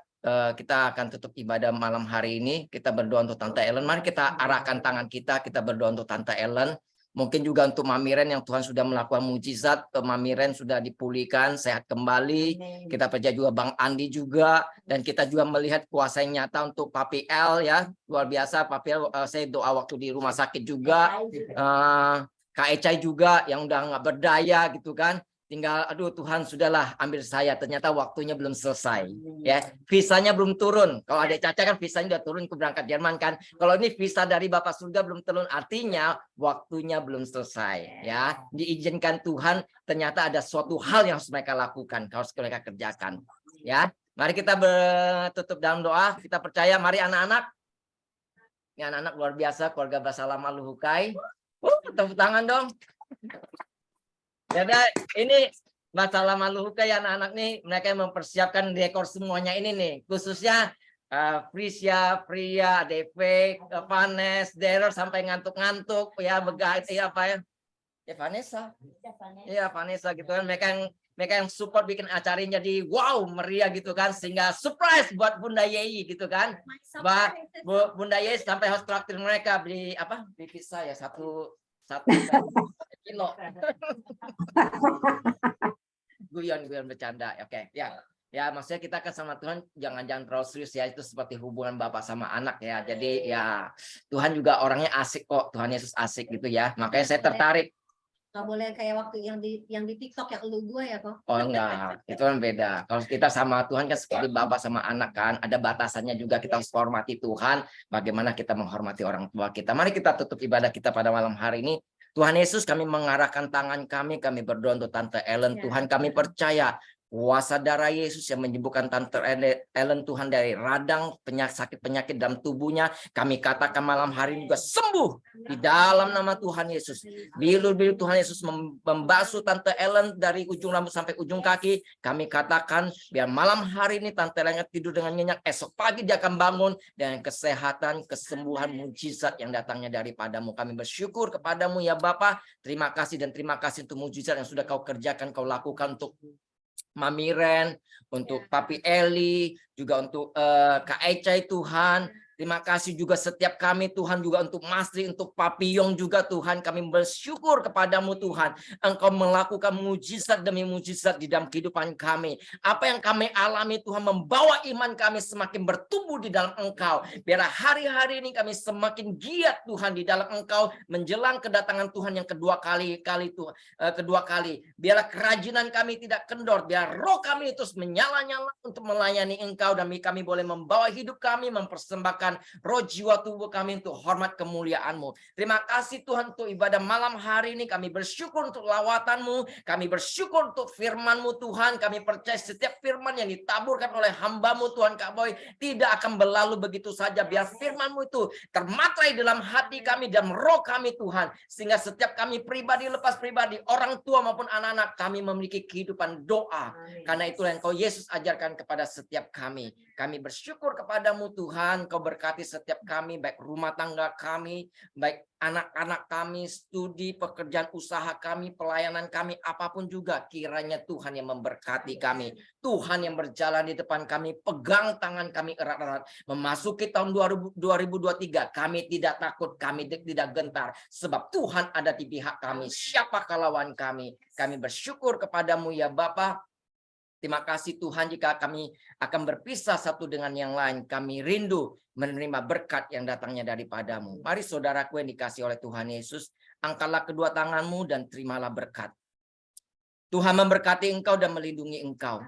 kita akan tutup ibadah malam hari ini. Kita berdoa untuk Tante Ellen. Mari kita arahkan tangan kita berdoa untuk Tante Ellen. Mungkin juga untuk Mamiren yang Tuhan sudah melakukan mujizat, Mamiren sudah dipulihkan, sehat kembali. Kita percaya juga Bang Andi juga, dan kita juga melihat kuasa yang nyata untuk Papi L ya, luar biasa Papi L. Saya doa waktu di rumah sakit juga, Kak Ecai juga yang udah nggak berdaya gitu kan. tinggal aduh Tuhan sudahlah ambil saya, ternyata waktunya belum selesai ya, visanya belum turun. Kalau adik Caca kan visanya udah turun ke berangkat Jerman kan, kalau ini visa dari Bapak surga belum turun, artinya waktunya belum selesai ya, diizinkan Tuhan, ternyata ada suatu hal yang harus mereka lakukan, harus mereka kerjakan ya. Mari kita tutup dalam doa, kita percaya. Mari anak-anak, ini anak-anak luar biasa, keluarga Basalamah Luhukai, tepuk tangan dong. Jadi ini masalah Maluhuka ya anak-anak nih, mereka yang mempersiapkan dekor semuanya ini nih, khususnya Frisia, Pria, DV, Vanes, Daryl sampai ngantuk-ngantuk ya, begat ya apa ya? Ya Vanessa. Iya Vanessa gitu kan, mereka yang support bikin acaranya jadi wow meriah gitu kan, sehingga surprise buat Bunda Yei gitu kan. Bunda Yei sampai harus traktir mereka beli apa? Beli pizza ya satu kilo. Guyon bercanda. Oke, ya. Ya, maksudnya kita kan sama Tuhan jangan terlalu serius ya, itu seperti hubungan bapak sama anak ya. Jadi ya Tuhan juga orangnya asik kok, Tuhan Yesus asik gitu ya. Makanya saya tertarik. Nggak boleh kayak waktu yang di TikTok yang lu gue ya kok. Oh enggak, itu kan beda. Kalau kita sama Tuhan kan seperti bapak sama anak kan, ada batasannya juga, kita harus hormati Tuhan. Bagaimana kita menghormati orang tua kita. Mari kita tutup ibadah kita pada malam hari ini. Tuhan Yesus, kami mengarahkan tangan kami berdoa untuk Tante Ellen. Tuhan, kami percaya kuasa darah Yesus yang menyembuhkan Tante Ellen Tuhan dari radang penyakit dalam tubuhnya, kami katakan malam hari ini juga sembuh di dalam nama Tuhan Yesus. Bilu-bilu Tuhan Yesus membasuh Tante Ellen dari ujung rambut sampai ujung kaki. Kami katakan biar malam hari ini Tante Ellen tidur dengan nyenyak, esok pagi dia akan bangun dengan kesehatan, kesembuhan, mujizat yang datangnya daripadamu. Kami bersyukur kepadamu ya Bapa. Terima kasih dan terima kasih untuk mujizat yang sudah kau kerjakan, kau lakukan untuk Mami Ren, untuk Papi Eli, juga untuk Kak Ecai Tuhan. Terima kasih juga setiap kami Tuhan, juga untuk Masri, untuk Papi Yong juga Tuhan. Kami bersyukur kepadamu Tuhan. Engkau melakukan mujizat demi mujizat di dalam kehidupan kami. Apa yang kami alami Tuhan membawa iman kami semakin bertumbuh di dalam Engkau. Biar hari-hari ini kami semakin giat Tuhan di dalam Engkau menjelang kedatangan Tuhan yang kedua kali Tuhan. Biarlah kerajinan kami tidak kendor. Biar roh kami terus menyala-nyala untuk melayani Engkau. Dan kami boleh membawa hidup kami, mempersembahkan roh jiwa tubuh kami untuk hormat kemuliaan-Mu. Terima kasih Tuhan untuk ibadah malam hari ini. Kami bersyukur untuk lawatan-Mu. Kami bersyukur untuk firman-Mu Tuhan. Kami percaya setiap firman yang ditaburkan oleh hamba-Mu Tuhan Kak Boy tidak akan berlalu begitu saja. Biar firman-Mu itu termaterai dalam hati kami dan roh kami Tuhan. Sehingga setiap kami pribadi lepas pribadi, orang tua maupun anak-anak, kami memiliki kehidupan doa. Karena itulah yang Kau Yesus ajarkan kepada setiap kami. Kami bersyukur kepadamu Tuhan, Kau berkati setiap kami, baik rumah tangga kami, baik anak-anak kami, studi, pekerjaan usaha kami, pelayanan kami, apapun juga. Kiranya Tuhan yang memberkati kami. Tuhan yang berjalan di depan kami, pegang tangan kami erat-erat. Memasuki tahun 2023, kami tidak takut, kami tidak gentar. Sebab Tuhan ada di pihak kami. Siapakah lawan kami? Kami bersyukur kepadamu ya Bapa. Terima kasih Tuhan jika kami akan berpisah satu dengan yang lain. Kami rindu menerima berkat yang datangnya daripadamu. Mari saudaraku yang dikasih oleh Tuhan Yesus, angkatlah kedua tanganmu dan terimalah berkat. Tuhan memberkati engkau dan melindungi engkau.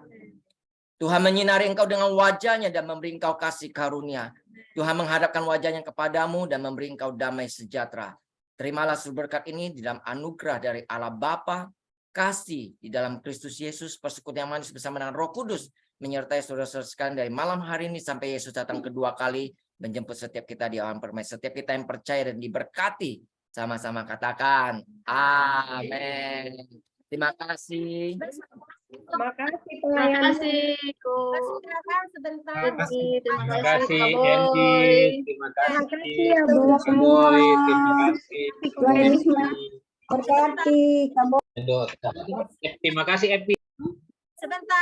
Tuhan menyinari engkau dengan wajahnya dan memberi engkau kasih karunia. Tuhan menghadapkan wajahnya kepadamu dan memberi engkau damai sejahtera. Terimalah seluruh berkat ini di dalam anugerah dari Allah Bapa, kasih di dalam Kristus Yesus, persekutuan yang manis bersama dengan Roh Kudus menyertai saudara-saudara sekalian dari malam hari ini sampai Yesus datang kedua kali menjemput setiap kita di alam permai. Setiap kita yang percaya dan diberkati, sama-sama katakan amin. Terima kasih. Terima kasih Terima kasih. Sebentar. Terima kasih Endi. Terima kasih ya Bu semua. Terima kasih. Berkati kamu. Terima kasih Epi. Sebentar.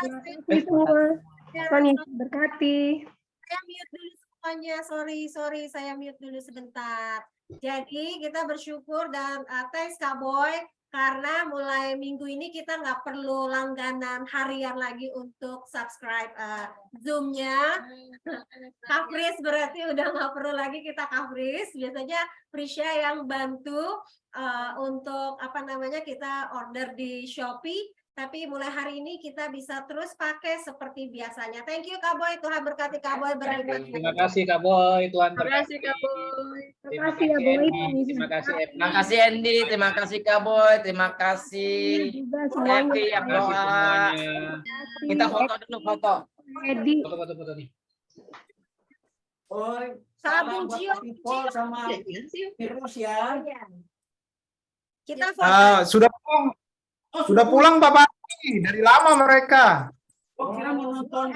Tuhan Yesus berkati. Saya mute dulu semuanya. Sorry, saya mute dulu sebentar. Jadi kita bersyukur dan thanks Kak Boy karena mulai minggu ini kita nggak perlu langganan harian lagi untuk subscribe Zoom-nya. Coverage berarti udah nggak perlu lagi kita coverage. Biasanya Prisya yang bantu untuk kita order di Shopee. Tapi mulai hari ini kita bisa terus pakai seperti biasanya. Thank you Kak Boy, Tuhan berkati Kak Boy beribadah. Terima kasih Kak Boy, Tuhan Terima kasih berkati. Kak Boy. Terima kasih ya, kasih Boy. Andy, terima kasih Epi. Terima kasih Andy, terima kasih Kak Boy, terima kasih juga semuanya. Epi yang Terima kasih doa. semuanya. Kita foto dulu, foto. Edi. Foto-foto nih. Sabun cium. sama virus ya. Kita foto. Sudah pulang Bapak dari lama mereka. Oh, kira mau nonton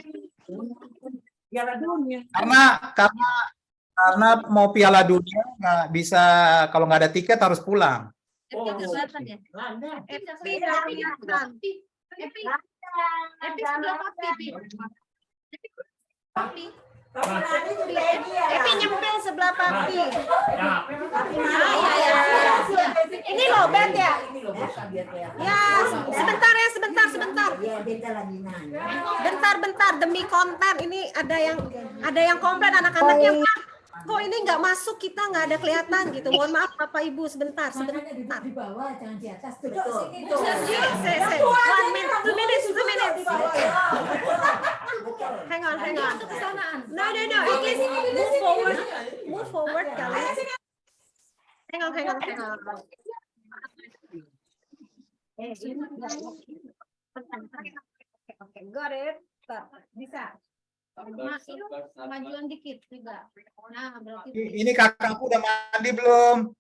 Piala Dunia. Karena mau Piala Dunia nggak bisa, kalau nggak ada tiket harus pulang. Epi nggak kelihatan ya? Epi nggak kelihatan. Epi sebelah papi. Papi. Epi nyempil sebelah papi. Ya. Ini loh bed ya. Ya, sebentar ya, sebentar. Bentar, demi konten ini ada yang komplain anak-anaknya, Pak. Kok ini nggak masuk, kita nggak ada kelihatan gitu. Mohon maaf Bapak Ibu, sebentar. Di bawah, jangan di atas. One minute, 2 minutes. Hang on. No. Please move forward, guys. Hang on. Oke, got it. Bisa. Majuan dikit juga. Nah, berarti Ini kakakku udah mandi belum?